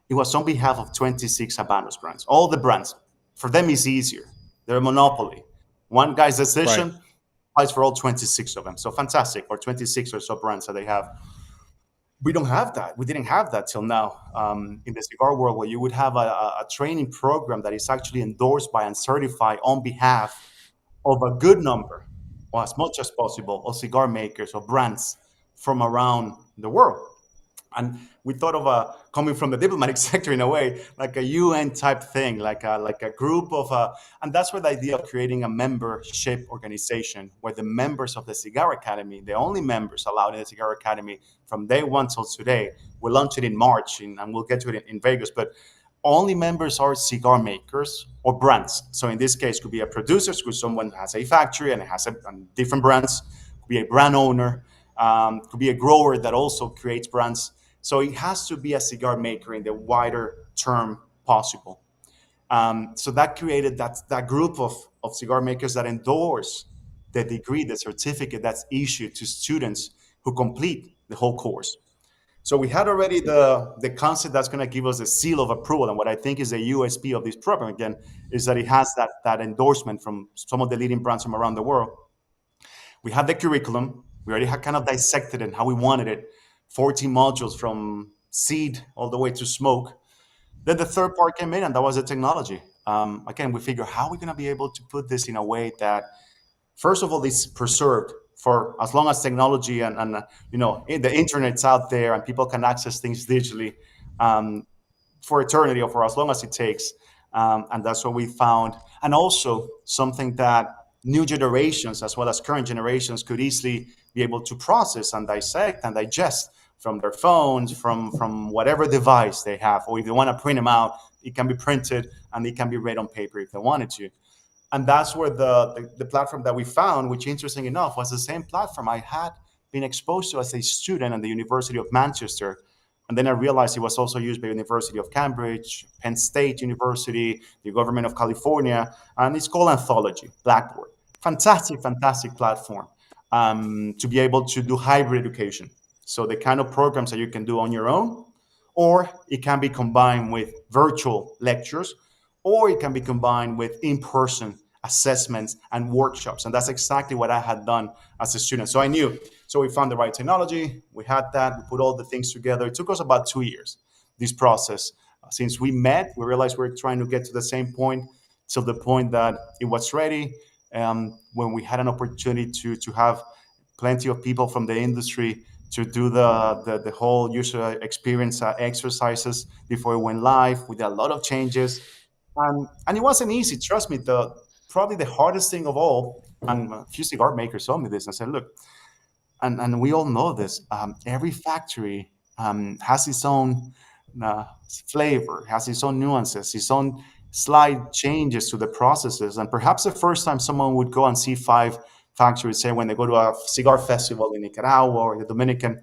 it was on behalf of 26 Habanos brands. All the brands, for them, it's easier. They're a monopoly. One guy's Right. decision applies for all 26 of them. So fantastic, or 26 or so brands that they have. We don't have that. We didn't have that till now in the cigar world, where you would have a training program that is actually endorsed by and certified on behalf of a good number, or as much as possible, of cigar makers or brands from around the world. And we thought of coming from the diplomatic sector in a way, like a UN type thing, like a group of, and that's where the idea of creating a membership organization, where the members of the Cigar Academy, the only members allowed in the Cigar Academy from day one till today, we launched it in March, and we'll get to it in Vegas, but only members are cigar makers or brands. So in this case, could be a producer, could someone has a factory and it has different brands, could be a brand owner, could be a grower that also creates brands. So it has to be a cigar maker in the wider term possible. So that created that group of cigar makers that endorse the degree, the certificate that's issued to students who complete the whole course. So we had already the concept that's going to give us a seal of approval. And what I think is the USP of this program, again, is that it has that endorsement from some of the leading brands from around the world. We had the curriculum. We already had kind of dissected it and how we wanted it. 14 modules from seed all the way to smoke. Then the third part came in, and that was the technology. Again, we figure how are we going to be able to put this in a way that, first of all, is preserved for as long as technology and the internet's out there and people can access things digitally for eternity or for as long as it takes. And that's what we found. And also something that new generations as well as current generations could easily be able to process and dissect and digest from their phones, from whatever device they have. Or if they want to print them out, it can be printed and it can be read on paper if they wanted to. And that's where the platform that we found, which interesting enough was the same platform I had been exposed to as a student at the University of Manchester. And then I realized it was also used by University of Cambridge, Penn State University, the government of California, and it's called Anthology, Blackboard. Fantastic, fantastic platform to be able to do hybrid education. So the kind of programs that you can do on your own, or it can be combined with virtual lectures, or it can be combined with in-person assessments and workshops. And that's exactly what I had done as a student. So I knew. So we found the right technology. We had that. We put all the things together. It took us about 2 years, this process. Since we met, we realized we were trying to get to the same point, till the point that it was ready. When we had an opportunity to have plenty of people from the industry to do the whole user experience exercises before it went live. We did a lot of changes. And it wasn't easy. Trust me, probably the hardest thing of all, and a few cigar makers told me this, and said, look, and we all know this, every factory has its own flavor, has its own nuances, its own slight changes to the processes. And perhaps the first time someone would go and see 5 factories, say when they go to a cigar festival in Nicaragua or the Dominican,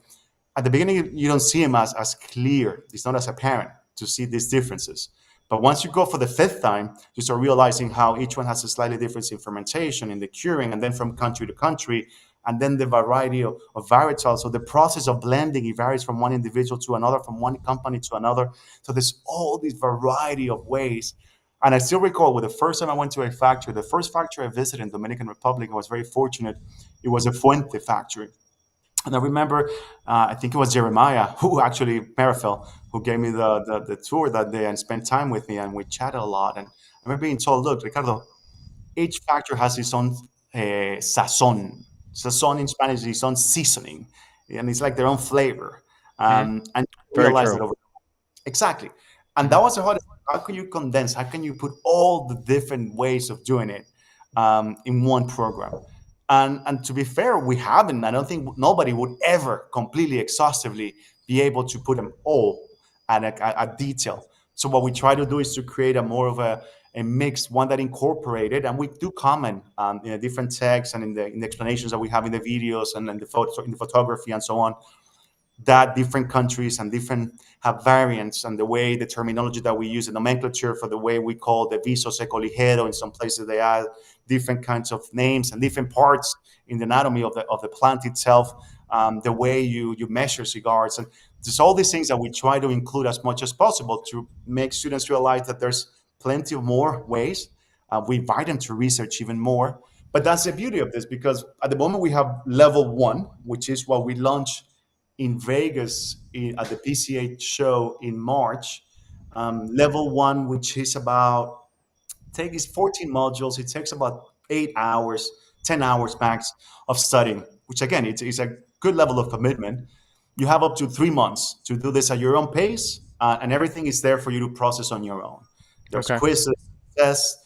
at the beginning, you don't see them as clear. It's not as apparent to see these differences. But once you go for the 5th time, you start realizing how each one has a slightly difference in fermentation, in the curing, and then from country to country, and then the variety of varietals. So the process of blending, it varies from one individual to another, from one company to another. So there's all this variety of ways. And I still recall with the first time I went to a factory, the first factory I visited in Dominican Republic, I was very fortunate. It was a Fuente factory. And I remember, I think it was Jeremiah, who actually, Marifel, who gave me the tour that day and spent time with me, and we chatted a lot. And I remember being told, look, Ricardo, each factory has its own sazon. Sazon in Spanish is its own seasoning, and it's like their own flavor. And you Very realize true. that over exactly. And that was the hardest. How can you condense? How can you put all the different ways of doing it in one program? And to be fair, we haven't. I don't think nobody would ever completely exhaustively be able to put them all at a detail. So what we try to do is to create a more of a mix, one that incorporated, and we do comment in a different text and in the explanations that we have in the videos and in the photo, in the photography and so on. that different countries and different have variants, and the way the terminology that we use in nomenclature for the way we call the viso seco ligero. In some places they add different kinds of names and different parts in the anatomy of the plant itself, the way you measure cigars, and there's all these things that we try to include as much as possible to make students realize that there's plenty of more ways. We invite them to research even more. But that's the beauty of this, because at the moment we have level one, which is what we launch in Vegas at the PCA show in March. Level one, which is about takes 14 modules. It takes about 8 hours, 10 hours max of studying, which again, it's a good level of commitment. You have up to 3 months to do this at your own pace, and everything is there for you to process on your own. There's Okay. quizzes, tests.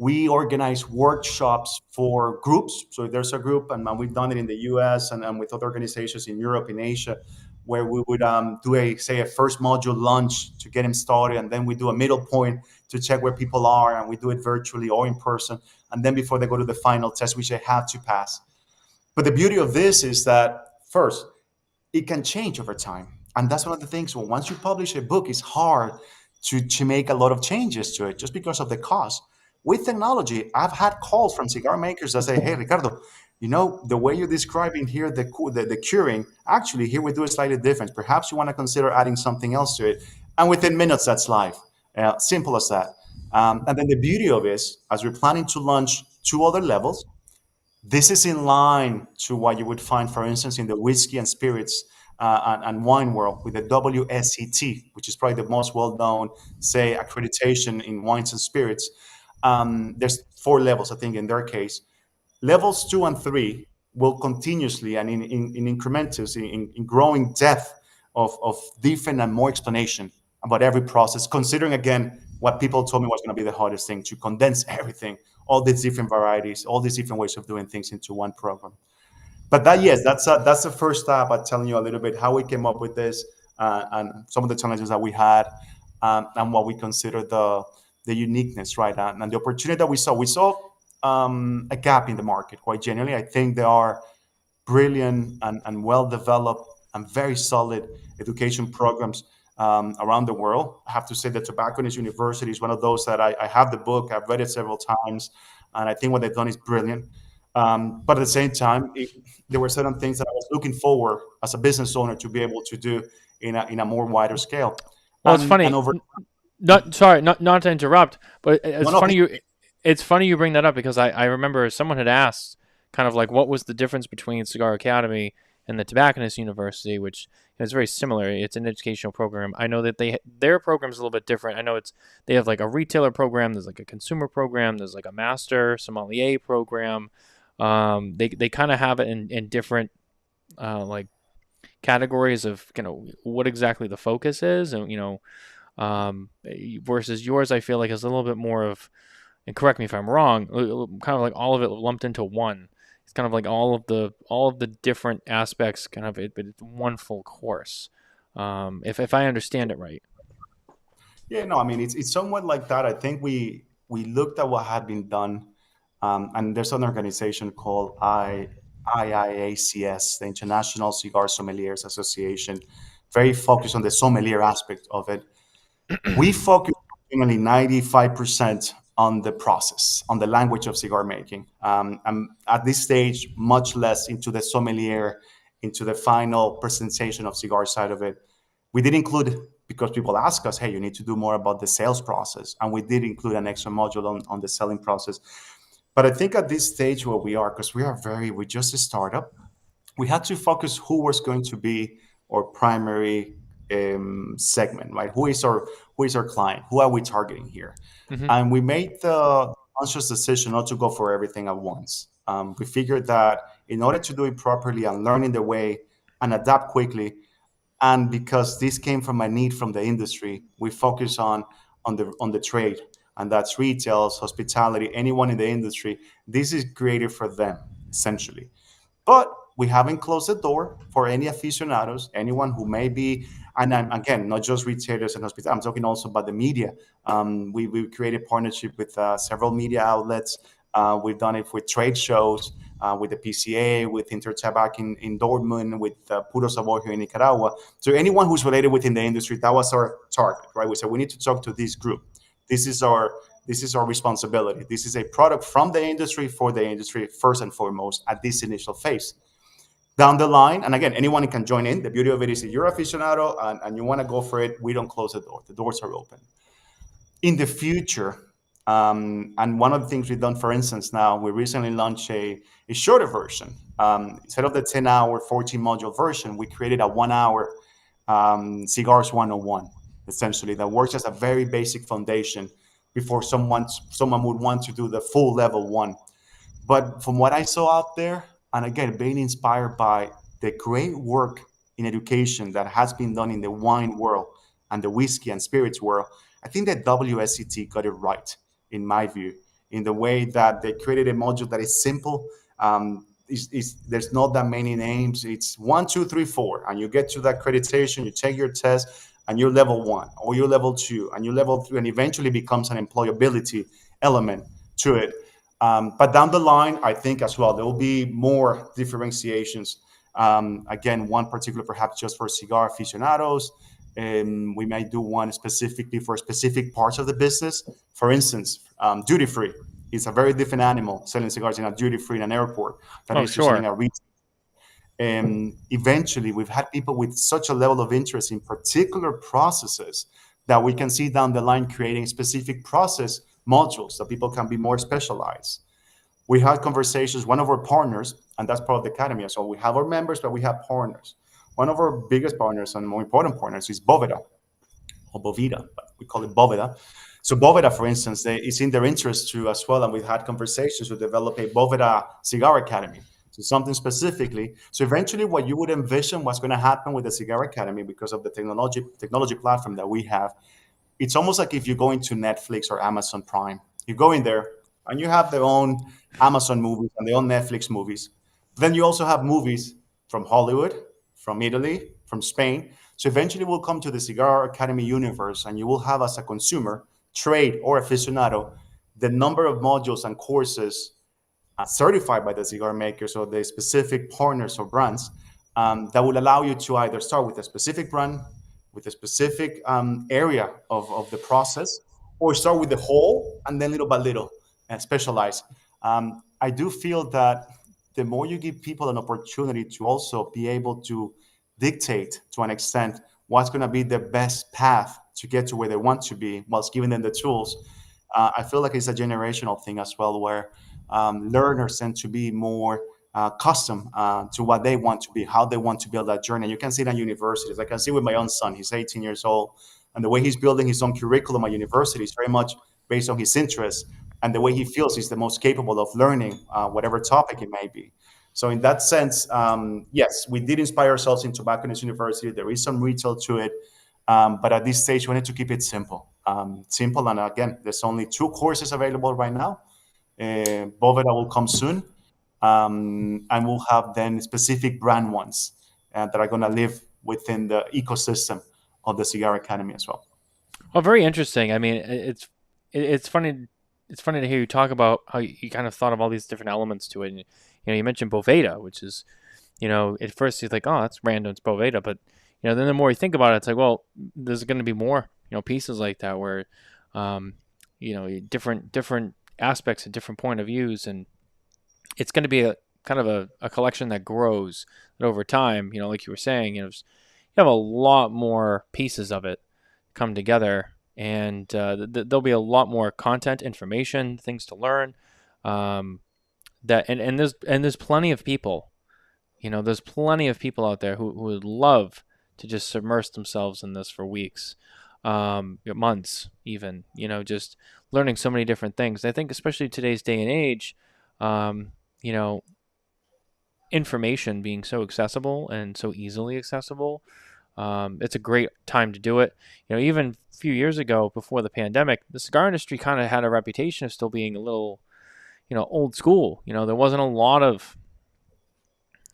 We organize workshops for groups. So if there's a group, and we've done it in the US and with other organizations in Europe, in Asia, where we would do a first module lunch to get them started, and then we do a middle point to check where people are, and we do it virtually or in person, and then before they go to the final test, which they have to pass. But the beauty of this is that, first, it can change over time. And that's one of the things. Well, once you publish a book, it's hard to make a lot of changes to it just because of the cost. With technology, I've had calls from cigar makers that say, hey, Ricardo, the way you're describing here, the curing, actually, here we do it slightly different. Perhaps you want to consider adding something else to it. And within minutes, that's live. Simple as that. And then the beauty of it is, as we're planning to launch 2 other levels, this is in line to what you would find, for instance, in the whiskey and spirits and wine world with the WSET, which is probably the most well-known, say, accreditation in wines and spirits. There's 4 levels, I think, in their case. Levels 2 and 3 will continuously and in incrementals, in growing depth of different and more explanation about every process, considering, again, what people told me was going to be the hardest thing, to condense everything, all these different varieties, all these different ways of doing things into one program. But yes, that's the first step at telling you a little bit how we came up with this, and some of the challenges that we had, and what we consider the uniqueness, right? And the opportunity that we saw. We saw a gap in the market, quite generally. I think there are brilliant and well-developed and very solid education programs around the world. I have to say that Tobacconist University is one of those that I have the book, I've read it several times, and I think what they've done is brilliant. But at the same time, there were certain things that I was looking forward as a business owner to be able to do in a more wider scale. Well, it's funny. And over Not to interrupt, but No, no, it's funny you bring that up, because I remember someone had asked kind of like what was the difference between Cigar Academy and the Tobacconist University, which is very similar. It's an educational program. I know that their program is a little bit different. I know they have like a retailer program, there's like a consumer program, there's like a master sommelier program. They kind of have it in different like categories of what exactly the focus is, and versus yours, I feel like is a little bit more of, and correct me if I'm wrong, kind of like all of it lumped into one. It's kind of like all of the different aspects, kind of but it's one full course. If I understand it right. Yeah, no, I mean it's somewhat like that. I think we looked at what had been done, and there's an organization called IIACS, the International Cigar Sommeliers Association, very focused on the sommelier aspect of it. We focus only 95% on the process, on the language of cigar making. And at this stage, much less into the sommelier, into the final presentation of cigar side of it. We did include, because people ask us, hey, you need to do more about the sales process. And we did include an extra module on the selling process. But I think at this stage where we are, because we're just a startup, we had to focus who was going to be our primary segment, right? Who is our client? Who are we targeting here? Mm-hmm. And we made the conscious decision not to go for everything at once. We figured that in order to do it properly and learning the way and adapt quickly, and because this came from a need from the industry, we focus on the trade, and that's retail, hospitality, anyone in the industry. This is created for them, essentially. But we haven't closed the door for any aficionados, anyone who may be, and again, not just retailers and hospitality. I'm talking also about the media. We created partnership with several media outlets. We've done it with trade shows. with the PCA, with Intertabac in Dortmund, with Puro Sabor here in Nicaragua. So anyone who's related within the industry, that was our target, right? We said we need to talk to this group. This is our responsibility. This is a product from the industry for the industry first and foremost at this initial phase. Down the line, and again, anyone can join in. The beauty of it is if you're aficionado and you want to go for it, we don't close the door. The doors are open. In the future, and one of the things we've done, for instance, now we recently launched a shorter version. Instead of the 10-hour, 14-module version, we created a 1-hour Cigars 101, essentially, that works as a very basic foundation before someone would want to do the full level one. But from what I saw out there, and again, being inspired by the great work in education that has been done in the wine world and the whiskey and spirits world, I think that WSET got it right, in my view, in the way that they created a module that is simple. There's not that many names. It's 1, 2, 3, 4, and you get to that accreditation, you take your test, and you're level 1, or you're level 2, and you're level 3, and eventually becomes an employability element to it. But down the line, I think as well, there will be more differentiations. Again, one particular perhaps just for cigar aficionados. We may do one specifically for specific parts of the business. For instance, duty free is a very different animal, selling cigars in a duty free in an airport than selling a retail. Eventually, we've had people with such a level of interest in particular processes that we can see down the line creating specific process modules that people can be more specialized. We had conversations, one of our partners, and that's part of the academy. So we have our members, but we have partners. One of our biggest partners and more important partners is Boveda, or Boveda, but we call it Boveda. So Boveda, for instance, it's in their interest too as well, and we've had conversations to develop a Boveda Cigar Academy. So something specifically. So eventually what you would envision what's going to happen with the Cigar Academy because of the technology platform that we have, it's almost like if you go into Netflix or Amazon Prime. You go in there and you have their own Amazon movies and their own Netflix movies. Then you also have movies from Hollywood, from Italy, from Spain. So eventually we'll come to the Cigar Academy universe and you will have as a consumer, trade or aficionado, the number of modules and courses certified by the cigar makers or the specific partners or brands that will allow you to either start with a specific brand, with a specific area of the process, or start with the whole and then little by little specialize. I do feel that the more you give people an opportunity to also be able to dictate to an extent what's going to be the best path to get to where they want to be whilst giving them the tools, I feel like it's a generational thing as well, where learners tend to be more custom to what they want to be, how they want to build that journey. And you can see it at universities. I can see with my own son, he's 18 years old, and the way he's building his own curriculum at university is very much based on his interests and the way he feels he's the most capable of learning whatever topic it may be. So in that sense, yes, we did inspire ourselves in Tobacconist University. There is some retail to it, but at this stage, we need to keep it simple. Simple, and again, there's only 2 courses available right now. Boveda will come soon, and we'll have then specific brand ones that are going to live within the ecosystem of the Cigar Academy as well. Well, very interesting. I mean, it's funny. It's funny to hear you talk about how you kind of thought of all these different elements to it. And, you mentioned Boveda, which is, at first you think, oh, that's random, it's Boveda, but then the more you think about it, it's like, well, there's going to be more, pieces like that where, different aspects and different point of views, and it's going to be a kind of a collection that grows over time. Like you were saying, you have a lot more pieces of it come together, and there'll be a lot more content, information, things to learn. There's plenty of people, there's plenty of people out there who would love to just submerge themselves in this for weeks, months, even, just learning so many different things. I think especially today's day and age, information being so accessible and so easily accessible, it's a great time to do it. Even a few years ago, before the pandemic, the cigar industry kind of had a reputation of still being a little, old school. There wasn't a lot of,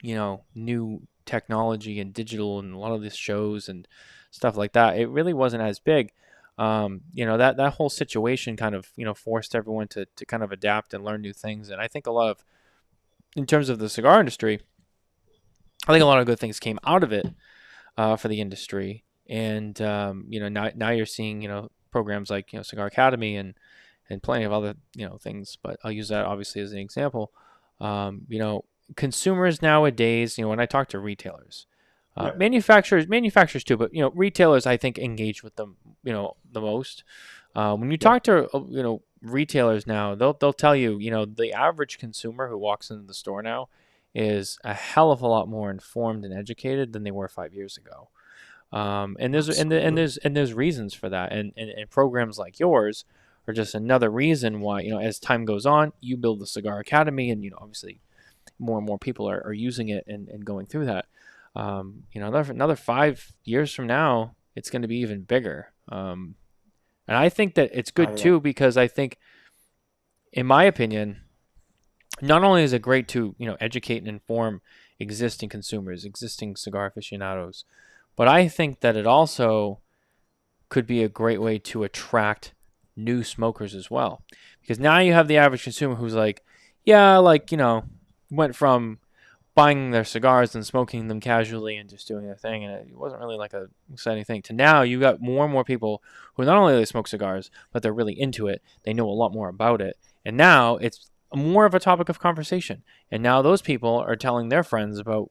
new technology and digital and a lot of these shows and stuff like that. It really wasn't as big. That whole situation kind of, forced everyone to kind of adapt and learn new things. And I think a lot of in terms of the cigar industry, I think a lot of good things came out of it for the industry. And now you're seeing programs like Cigar Academy and plenty of other things. But I'll use that obviously as an example. Consumers nowadays, when I talk to retailers, Yeah. manufacturers too, but retailers I think engage with them the most. When you talk to retailers now, they'll tell you the average consumer who walks into the store now is a hell of a lot more informed and educated than they were 5 years ago. And there's reasons for that, and programs like yours are just another reason why as time goes on, you build the Cigar Academy, and obviously more and more people are using it and going through that. Another 5 years from now, it's going to be even bigger. And I think that it's good too, because I think, in my opinion, not only is it great to educate and inform existing consumers, existing cigar aficionados, but I think that it also could be a great way to attract new smokers as well. Because now you have the average consumer who's like, went from buying their cigars and smoking them casually and just doing their thing, and it wasn't really like a exciting thing, to now you got more and more people who not only they smoke cigars, but they're really into it. They know a lot more about it. And now it's more of a topic of conversation. And now those people are telling their friends about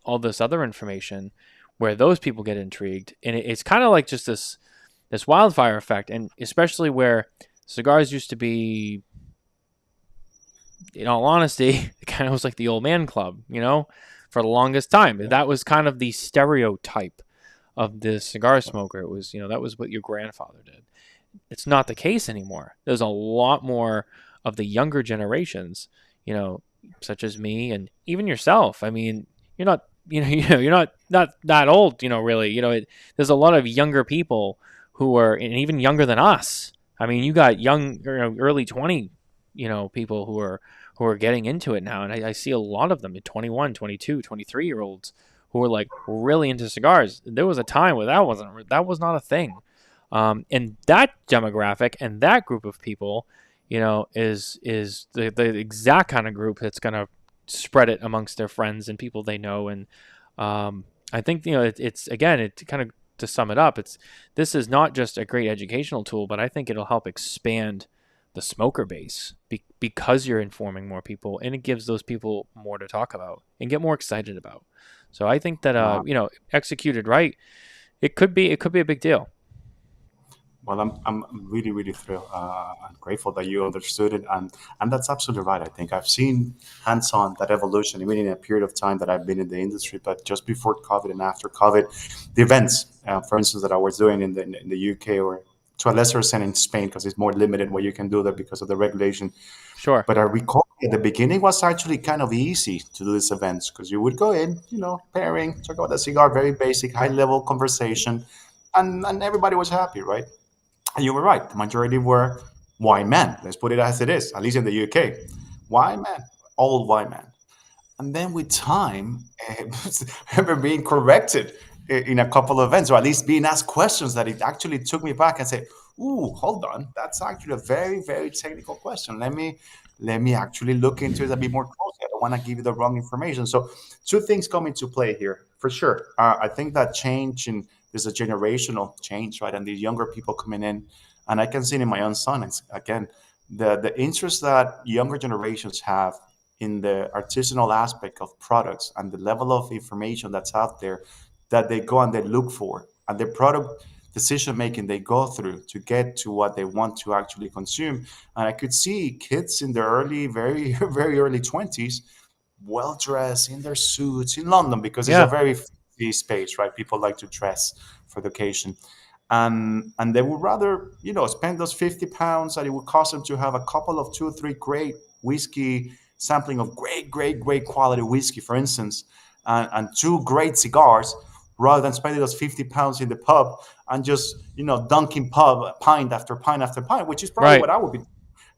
all this other information, where those people get intrigued. And it's kind of like just this wildfire effect. And especially where cigars used to be, in all honesty, it kind of was like the old man club, for the longest time. Yeah. That was kind of the stereotype of the cigar smoker. It was, that was what your grandfather did. It's not the case anymore. There's a lot more of the younger generations, such as me and even yourself. I mean, you're not, you're not that old, really. There's a lot of younger people who are, and even younger than us. I mean, you got young, early 20, people who are getting into it now. And I see a lot of them at 21, 22, 23-year-olds who are like really into cigars. There was a time where that was not a thing. And that demographic and that group of people, is the exact kind of group that's going to spread it amongst their friends and people they know. And I think, it's again, it kind of, to sum it up, this is not just a great educational tool, but I think it'll help expand the smoker base because you're informing more people, and it gives those people more to talk about and get more excited about. So I think that executed right, it could be a big deal. Well, I'm really, really thrilled and grateful that you understood it, and that's absolutely right. I think I've seen hands-on that evolution, even in a period of time that I've been in the industry. But just before COVID and after COVID, the events, for instance, that I was doing in the UK, or to a lesser extent in Spain, because it's more limited what you can do there because of the regulation. Sure. But I recall at the beginning was actually kind of easy to do these events, because you would go in, pairing, talk about the cigar, very basic, high-level conversation, and everybody was happy, right? And you were right. The majority were white men. Let's put it as it is, at least in the UK. White men, old white men. And then with time, I remember being corrected in a couple of events, or at least being asked questions that it actually took me back and said, ooh, hold on. That's actually a very, very technical question. Let me actually look into it a bit more closely. I don't want to give you the wrong information. So two things come into play here, for sure. I think that change in there's a generational change, right? And these younger people coming in, and I can see it in my own son. It's, again, the interest that younger generations have in the artisanal aspect of products and the level of information that's out there that they go and they look for, and the product decision making they go through to get to what they want to actually consume. And I could see kids in their early, very, very early 20s, well dressed in their suits in London, because it's a very fancy space, right? People like to dress for the occasion. And they would rather, spend those £50 that it would cost them to have a couple of 2 or 3 great whiskey sampling of great quality whiskey, for instance, and 2 great cigars, rather than spending those £50 in the pub and just, dunking pint after pint after pint, which is probably what I would be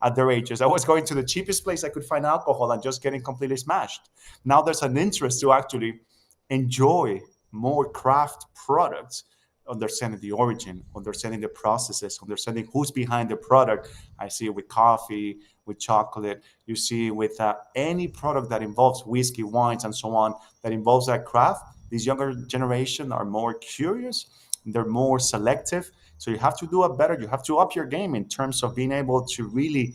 at their ages. I was going to the cheapest place I could find alcohol and just getting completely smashed. Now there's an interest to actually enjoy more craft products understanding the origin, understanding the processes, understanding who's behind the product. I see it with coffee, with chocolate. You see it with any product that involves whiskey, wines, and so on, that involves that craft. These younger generation are more curious. They're more selective. So you have to do it better. You have to up your game in terms of being able to really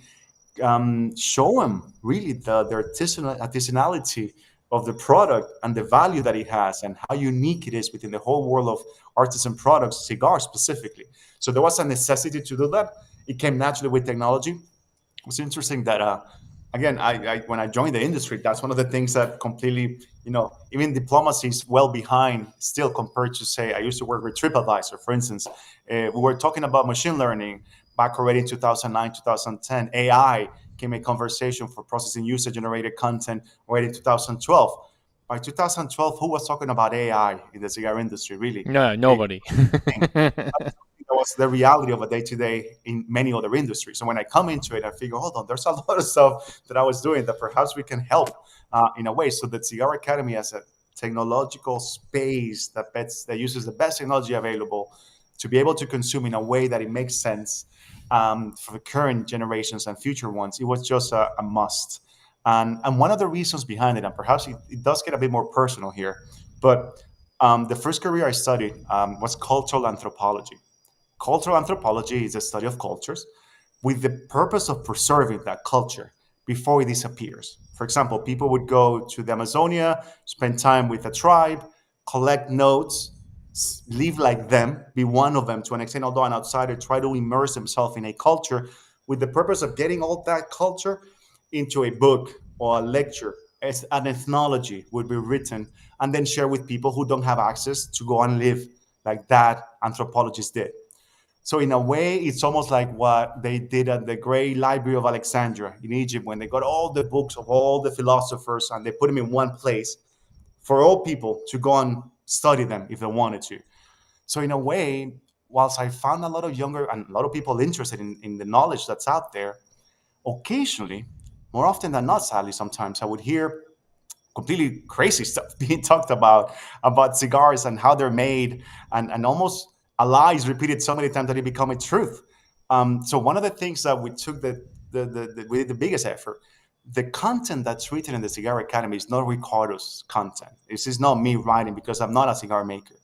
show them really the artisanality of the product and the value that it has and how unique it is within the whole world of artisan products, cigars specifically. So there was a necessity to do that. It came naturally with technology. It's interesting that again, I when I joined the industry, that's one of the things that completely, even diplomacy is well behind still compared to, say, I used to work with TripAdvisor, for instance. We were talking about machine learning back already in 2009, 2010. AI came a conversation for processing user-generated content already in 2012. By 2012, who was talking about AI in the cigar industry, really? No, nobody. That was the reality of a day-to-day in many other industries. So when I come into it, I figure, hold on, there's a lot of stuff that I was doing that perhaps we can help in a way. So the Cigar Academy as a technological space that uses the best technology available to be able to consume in a way that it makes sense for the current generations and future ones, it was just a must. And one of the reasons behind it, and perhaps it does get a bit more personal here, but the first career I studied was cultural anthropology. Cultural anthropology is the study of cultures with the purpose of preserving that culture before it disappears. For example, people would go to the Amazonia, spend time with a tribe, collect notes, live like them, be one of them to an extent, although an outsider, try to immerse himself in a culture with the purpose of getting all that culture into a book or a lecture. As an ethnology would be written and then share with people who don't have access to go and live like that anthropologists did. So in a way, it's almost like what they did at the Great Library of Alexandria in Egypt when they got all the books of all the philosophers and they put them in one place for all people to go and study them if they wanted to. So in a way, whilst I found a lot of younger and a lot of people interested in the knowledge that's out there, occasionally, more often than not, sadly, sometimes I would hear completely crazy stuff being talked about cigars and how they're made, and almost a lie is repeated so many times that it become a truth. So one of the things that we took we did the biggest effort. The content that's written in the Cigar Academy is not Ricardo's content. This is not me writing because I'm not a cigar maker.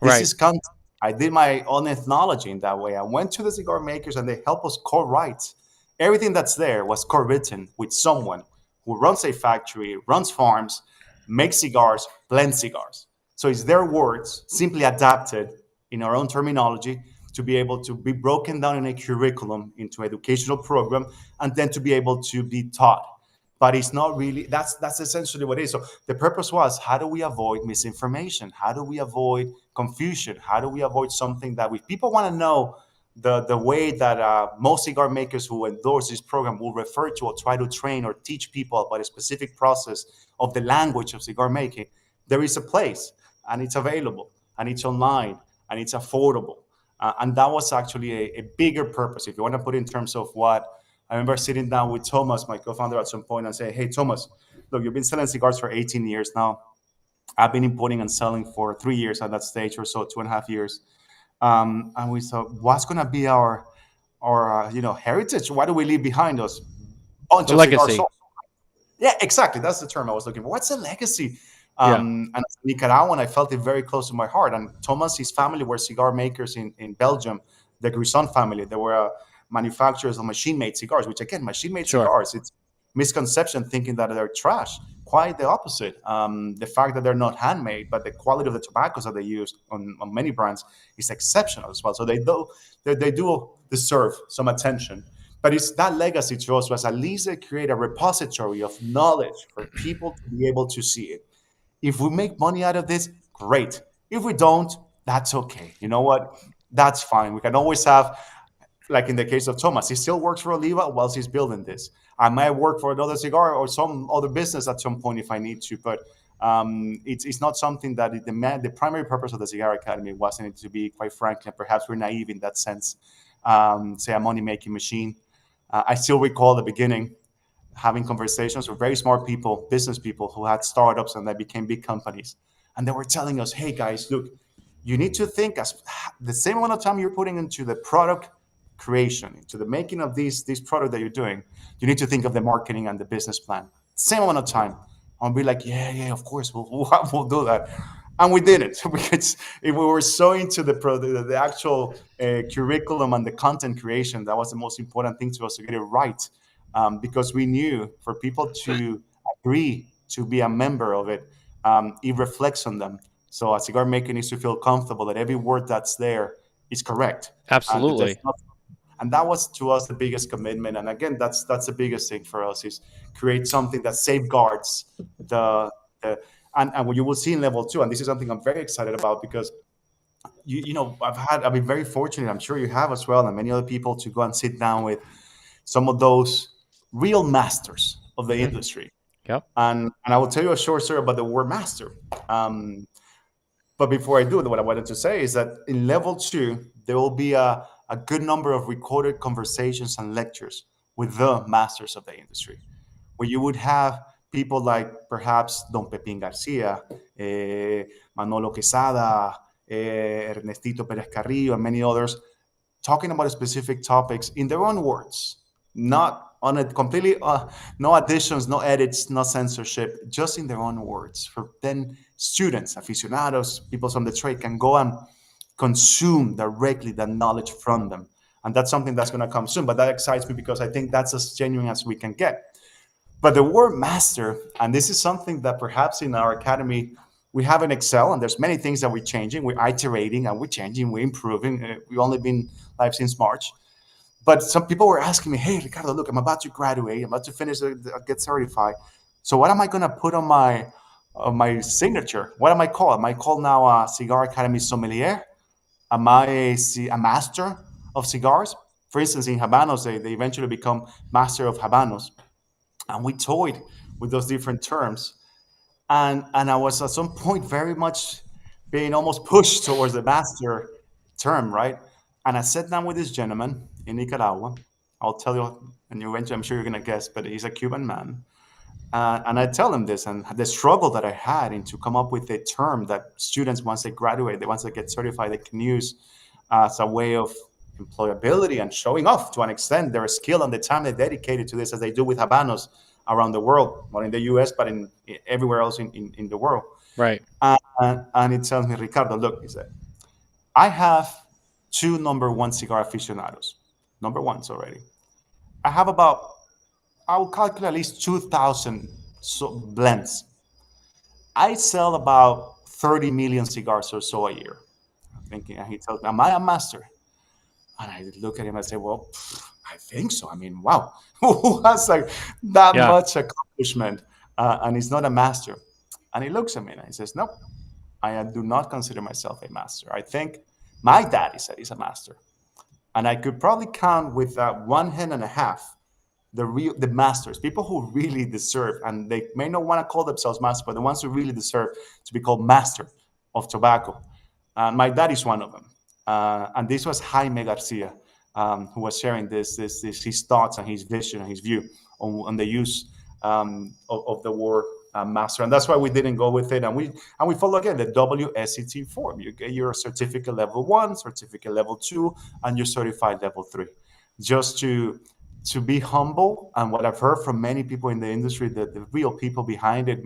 This Right. is content. I did my own ethnology in that way. I went to the cigar makers and they helped us co-write. Everything that's there was co-written with someone who runs a factory, runs farms, makes cigars, blends cigars. So it's their words simply adapted in our own terminology to be able to be broken down in a curriculum into educational program and then to be able to be taught. But it's not really, that's essentially what it is. So the purpose was, how do we avoid misinformation? How do we avoid confusion? How do we avoid something that if people want to know the way that most cigar makers who endorse this program will refer to or try to train or teach people about a specific process of the language of cigar making, there is a place and it's available and it's online and it's affordable. And that was actually a bigger purpose. If you want to put it in terms of what I remember sitting down with Thomas, my co-founder, at some point and say, hey, Thomas, look, you've been selling cigars for 18 years now. I've been importing and selling for 3 years at that stage or so, 2.5 years. And we thought, what's going to be our heritage? What do we leave behind us? Bunch The of cigars legacy. sold. Yeah, exactly. That's the term I was looking for. What's the legacy? Yeah. And as a Nicaraguan, I felt it very close to my heart. And Thomas, his family were cigar makers in Belgium, the Grisson family. They were manufacturers of machine-made cigars, which again, machine-made Sure. cigars, it's misconception thinking that they're trash. Quite the opposite. The fact that they're not handmade, but the quality of the tobaccos that they use on many brands is exceptional as well. So they do deserve some attention. But it's that legacy to us was at least they create a repository of knowledge for people to be able to see it. If we make money out of this, great. If we don't, that's okay. You know what? That's fine. We can always have, like in the case of Thomas, he still works for Oliva whilst he's building this. I might work for another cigar or some other business at some point if I need to, but it's not something that the primary purpose of the Cigar Academy wasn't to be, quite frankly, perhaps we're naive in that sense, say a money-making machine. I still recall the beginning having conversations with very smart people, business people who had startups and they became big companies. And they were telling us, hey guys, look, you need to think as the same amount of time you're putting into the product creation, into the making of these product that you're doing. You need to think of the marketing and the business plan. Same amount of time. I'll be like, yeah, of course, we'll do that. And we didn't because if we were so into the actual curriculum and the content creation, that was the most important thing to us to get it right. Because we knew for people to agree to be a member of it, it reflects on them. So a cigar maker needs to feel comfortable that every word that's there is correct. And that there's Absolutely. not, and that was to us the biggest commitment. And again, that's the biggest thing for us is create something that safeguards the and what you will see in level two. And this is something I'm very excited about because I've been very fortunate. I'm sure you have as well, and many other people to go and sit down with some of those real masters of the industry. Yep. And I will tell you a short story about the word master. Um, but before I do, what I wanted to say is that in level two, there will be a good number of recorded conversations and lectures with the masters of the industry, where you would have people like perhaps Don Pepín Garcia, Manolo Quesada, Ernestito Pérez Carrillo, and many others talking about specific topics in their own words, not on it completely, no additions, no edits, no censorship, just in their own words. For then students, aficionados, people from the trade can go and consume directly that knowledge from them. And that's something that's going to come soon. But that excites me because I think that's as genuine as we can get. But the word master, and this is something that perhaps in our academy we have in Excel, and there's many things that we're changing, we're iterating, and we're changing, we're improving. We've only been live since March. But some people were asking me, hey, Ricardo, look, I'm about to graduate, I'm about to finish, get certified. So what am I going to put on my signature? What am I called? Am I called now a Cigar Academy sommelier? Am I a master of cigars? For instance, in Habanos, they eventually become master of Habanos. And we toyed with those different terms. And I was at some point very much being almost pushed towards the master term, right? And I sat down with this gentleman in Nicaragua. I'll tell you, and you eventually, I'm sure you're gonna guess, but he's a Cuban man. And I tell him this and the struggle that I had in to come up with a term that students, once they graduate, once they get certified, they can use as a way of employability and showing off to an extent their skill and the time they dedicated to this, as they do with Habanos around the world, not in the US, but in everywhere else in the world. Right. And he tells me, Ricardo, look, he said, I have two number one cigar aficionados, number ones already. I have about, I will calculate at least 2,000 blends. I sell about 30 million cigars or so a year. I'm thinking, and he tells me, am I a master? And I look at him and say, well, I think so. I mean, wow, who has like that Yeah. much accomplishment and he's not a master? And he looks at me and he says, no, I do not consider myself a master. I think my daddy said he's a master. And I could probably count with one hand and a half the masters, people who really deserve, and they may not want to call themselves master, but the ones who really deserve to be called master of tobacco. My dad is one of them. And this was Jaime Garcia, who was sharing this his thoughts and his vision and his view on the use of the word master. And that's why we didn't go with it. And we follow again the WSET form. You get your certificate level 1, certificate level 2, and your certified level 3. Just to be humble. And what I've heard from many people in the industry, the real people behind it,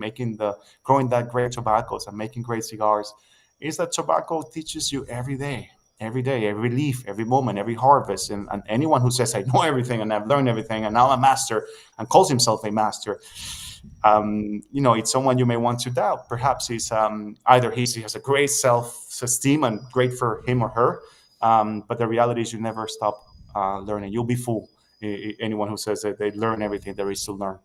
growing that great tobaccos and making great cigars, is that tobacco teaches you every day, every leaf, every moment, every harvest. And anyone who says, I know everything and I've learned everything and now I'm a master and calls himself a master, it's someone you may want to doubt. Perhaps he's either he has a great self-esteem and great for him or her, but the reality is you never stop learning. You'll be fooled. Anyone who says that they learn everything there is to learn.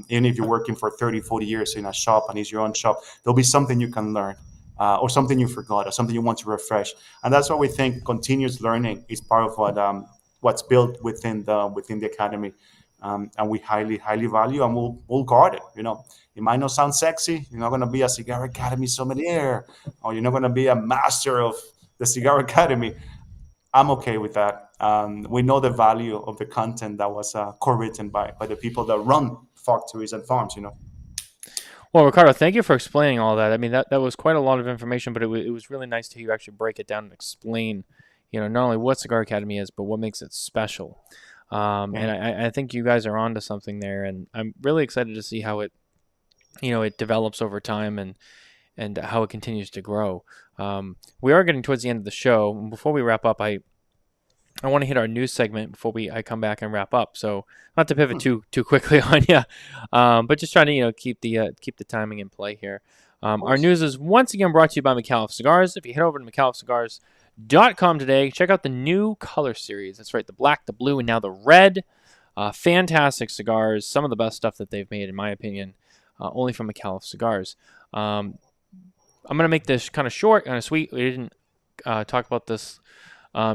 Even if you're working for 30, 40 years in a shop and it's your own shop, there'll be something you can learn. Or something you forgot, or something you want to refresh, and that's why we think continuous learning is part of what's built within the academy, and we highly value, and we'll guard it. It might not sound sexy. You're not going to be a Cigar Academy sommelier, or you're not going to be a master of the Cigar Academy. I'm okay with that. We know the value of the content that was co-written by the people that run factories and farms. Well, Ricardo, thank you for explaining all that. I mean, that was quite a lot of information, but it was really nice to hear you actually break it down and explain, not only what Cigar Academy is, but what makes it special. Yeah. And I think you guys are onto something there, and I'm really excited to see how it develops over time and how it continues to grow. We are getting towards the end of the show. Before we wrap up, I want to hit our news segment before I come back and wrap up. So not to pivot too quickly on you, but just trying to keep the timing in play here. Our news is once again brought to you by Micallef Cigars. If you head over to micallefcigars.com today, check out the new color series. That's right, the black, the blue, and now the red. Fantastic cigars. Some of the best stuff that they've made, in my opinion, only from Micallef Cigars. I'm gonna make this kind of short, kind of sweet. We didn't talk about this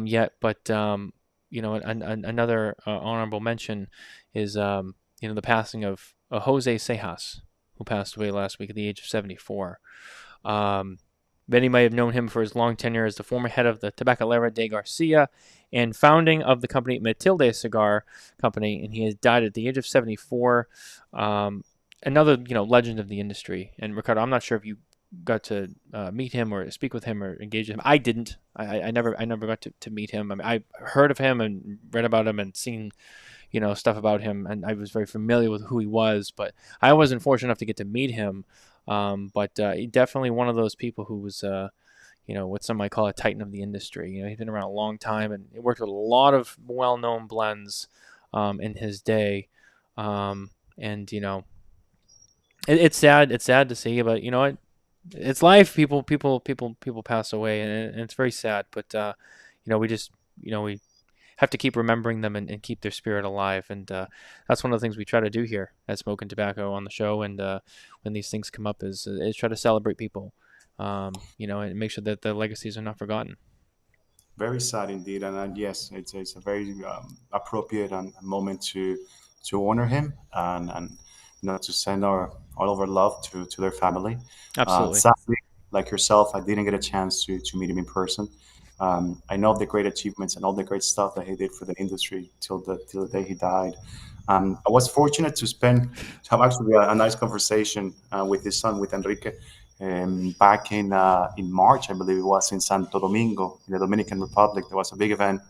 yet, but another honorable mention is the passing of Jose Sejas, who passed away last week at the age of 74. Many may have known him for his long tenure as the former head of the Tabacalera de Garcia and founding of the company Matilde Cigar Company, and he has died at the age of 74. Another legend of the industry. And Ricardo, I'm not sure if you got to meet him or speak with him or engage with him. I didn't. I never got to meet him. I mean, I heard of him and read about him and seen stuff about him, and I was very familiar with who he was, but I wasn't fortunate enough to get to meet him. But he definitely one of those people who was what some might call a titan of the industry. He's been around a long time and he worked with a lot of well-known blends in his day. And it's sad. It's sad to see, but you know what? It's life. People pass away, and it's very sad. But we have to keep remembering them and keep their spirit alive. And that's one of the things we try to do here at Smokin Tabacco on the show. And when these things come up, is try to celebrate people, and make sure that the legacies are not forgotten. Very sad indeed, and yes, it's a very appropriate and moment to honor him and to send all of our love to their family. Absolutely. Sadly, like yourself, I didn't get a chance to meet him in person. I know the great achievements and all the great stuff that he did for the industry till the day he died. I was fortunate to have actually a nice conversation with his son, with Enrique, back in March, I believe it was, in Santo Domingo, in the Dominican Republic. There was a big event.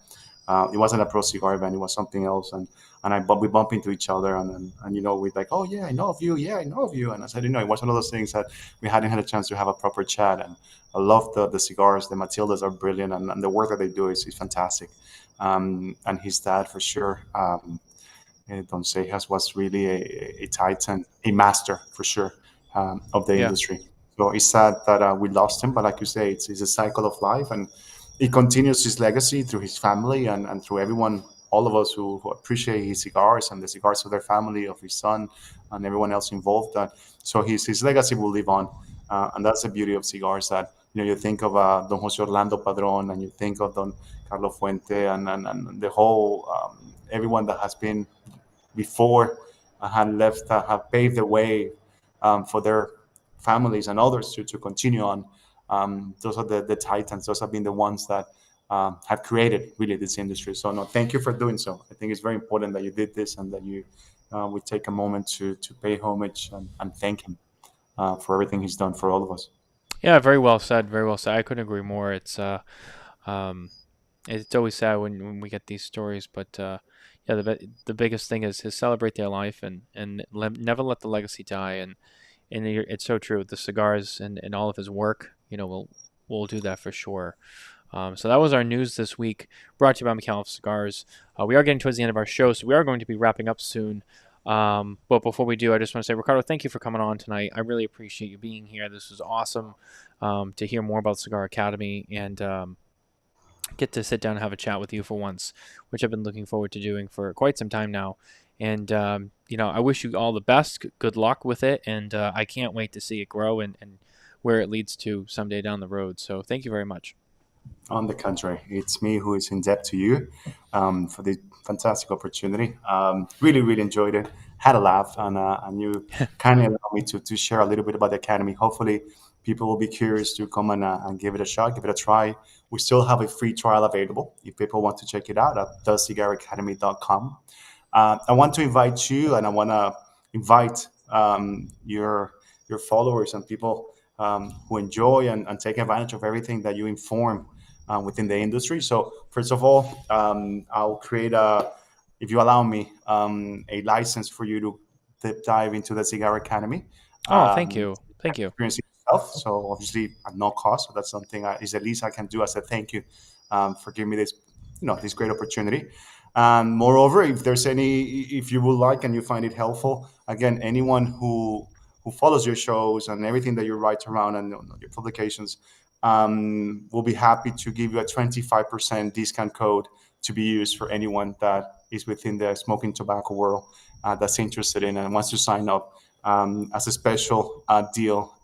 It wasn't a pro cigar event; it was something else. We bump into each other, and we're like, oh yeah, I know of you. Yeah, I know of you. And I said, it was one of those things that we hadn't had a chance to have a proper chat. And I love the cigars. The Matildas are brilliant, and the work that they do is fantastic. And his dad, for sure, Don Cejas, was really a titan, a master for sure of the Yeah. industry. So it's sad that we lost him, but like you say, it's a cycle of life, and he continues his legacy through his family and through everyone, all of us who appreciate his cigars and the cigars of their family, of his son, and everyone else involved. So his legacy will live on, and that's the beauty of cigars. That you think of Don Jose Orlando Padron, and you think of Don Carlo Fuente, and the whole everyone that has been before had left, have paved the way for their families and others to continue on. Those are the titans. Those have been the ones that have created really this industry. So no, thank you for doing so. I think it's very important that you did this and that you would take a moment to pay homage and thank him for everything he's done for all of us. Yeah, very well said. Very well said. I couldn't agree more. It's always sad when we get these stories, but yeah, the biggest thing is to celebrate their life and never let the legacy die. And it's so true. The cigars and all of his work, we'll do that for sure. So that was our news this week, brought to you by Micallef Cigars. We are getting towards the end of our show, so we are going to be wrapping up soon. But before we do, I just want to say, Ricardo, thank you for coming on tonight. I really appreciate you being here. This was awesome to hear more about Cigar Academy and get to sit down and have a chat with you for once, which I've been looking forward to doing for quite some time now. And, I wish you all the best. Good luck with it. And I can't wait to see it grow and where it leads to someday down the road. So thank you very much. On the contrary, it's me who is in debt to you for the fantastic opportunity. Really, really enjoyed it. Had a laugh, and you kindly allowed me to share a little bit about the Academy. Hopefully, people will be curious to come and give it a shot, give it a try. We still have a free trial available if people want to check it out at thecigaracademy.com. I want to invite you, and I want to invite your your followers and people who enjoy and take advantage of everything that you inform within the industry. So first of all, I'll create if you allow me, a license for you to deep dive into the Cigar Academy. Oh, thank Um, you. Thank you. Experience itself. So obviously at no cost. So that's something is the least I can do as a thank you for giving me this, this great opportunity. And moreover, if you would like and you find it helpful, again, anyone who follows your shows and everything that you write around and your publications, will be happy to give you a 25% discount code to be used for anyone that is within the smoking tobacco world that's interested in and wants to sign up as a special deal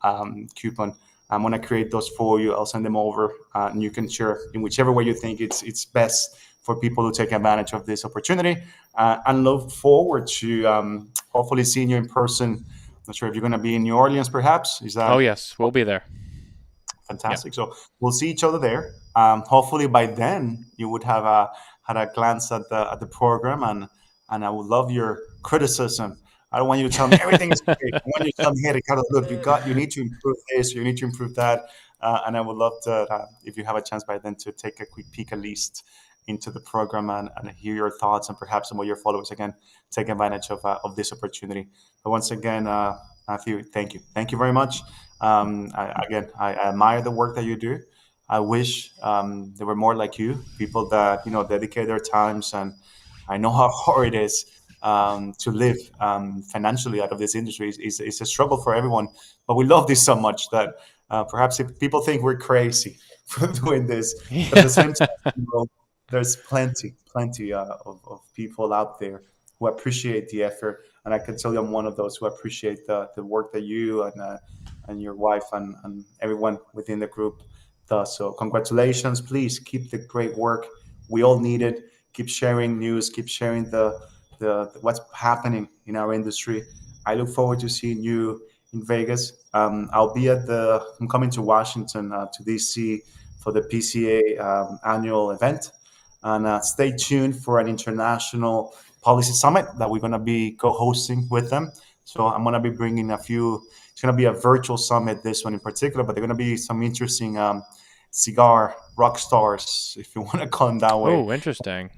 coupon. I'm going to create those for you. I'll send them over, and you can share in whichever way you think it's best for people to take advantage of this opportunity. And look forward to hopefully seeing you in person. Not sure if you're going to be in New Orleans, perhaps. Is that Oh, yes, we'll be there. fantastic? So we'll see each other there. Hopefully by then you would have had a glance at the program, and I would love your criticism. I don't want you to tell me everything is great. I want you to tell me, hey, Ricardo, look, you need to improve this, you need to improve that. And I would love to, if you have a chance by then, to take a quick peek at least into the program and hear your thoughts and perhaps some of your followers, again, take advantage of this opportunity. But once again, Matthew, thank you. Thank you very much. I admire the work that you do. I wish there were more like you, people that, dedicate their times. And I know how hard it is to live financially out of this industry. It's a struggle for everyone, but we love this so much that perhaps if people think we're crazy for doing this, but at the same time, there's plenty of people out there who appreciate the effort, and I can tell you I'm one of those who appreciate the work that you and your wife and everyone within the group does. So congratulations! Please keep the great work. We all need it. Keep sharing news. Keep sharing the what's happening in our industry. I look forward to seeing you in Vegas. I'm coming to Washington to DC for the PCA annual event, and stay tuned for an international policy summit that we're going to be co-hosting with them. So I'm going to be bringing a few. It's going to be a virtual summit, this one in particular, but they're going to be some interesting cigar rock stars, if you want to call them that way. Oh, interesting.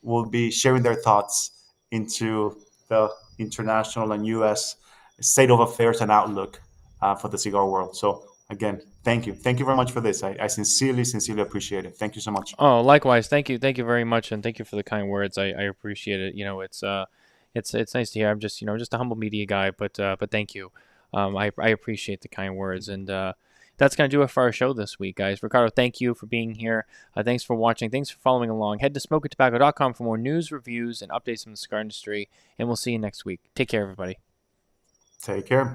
Will be sharing their thoughts into the international and U.S. state of affairs and outlook for the cigar world. So again, thank you very much for this. I sincerely appreciate it. Thank you so much. Oh, likewise. Thank you very much, and thank you for the kind words. I appreciate it. It's nice to hear. I'm just just a humble media guy, but thank you. I appreciate the kind words, and that's going to do it for our show this week, guys. Ricardo, thank you for being here. Thanks for watching. Thanks for following along. Head to smokintabacco.com for more news, reviews, and updates from the cigar industry, and we'll see you next week. Take care, everybody. Take care.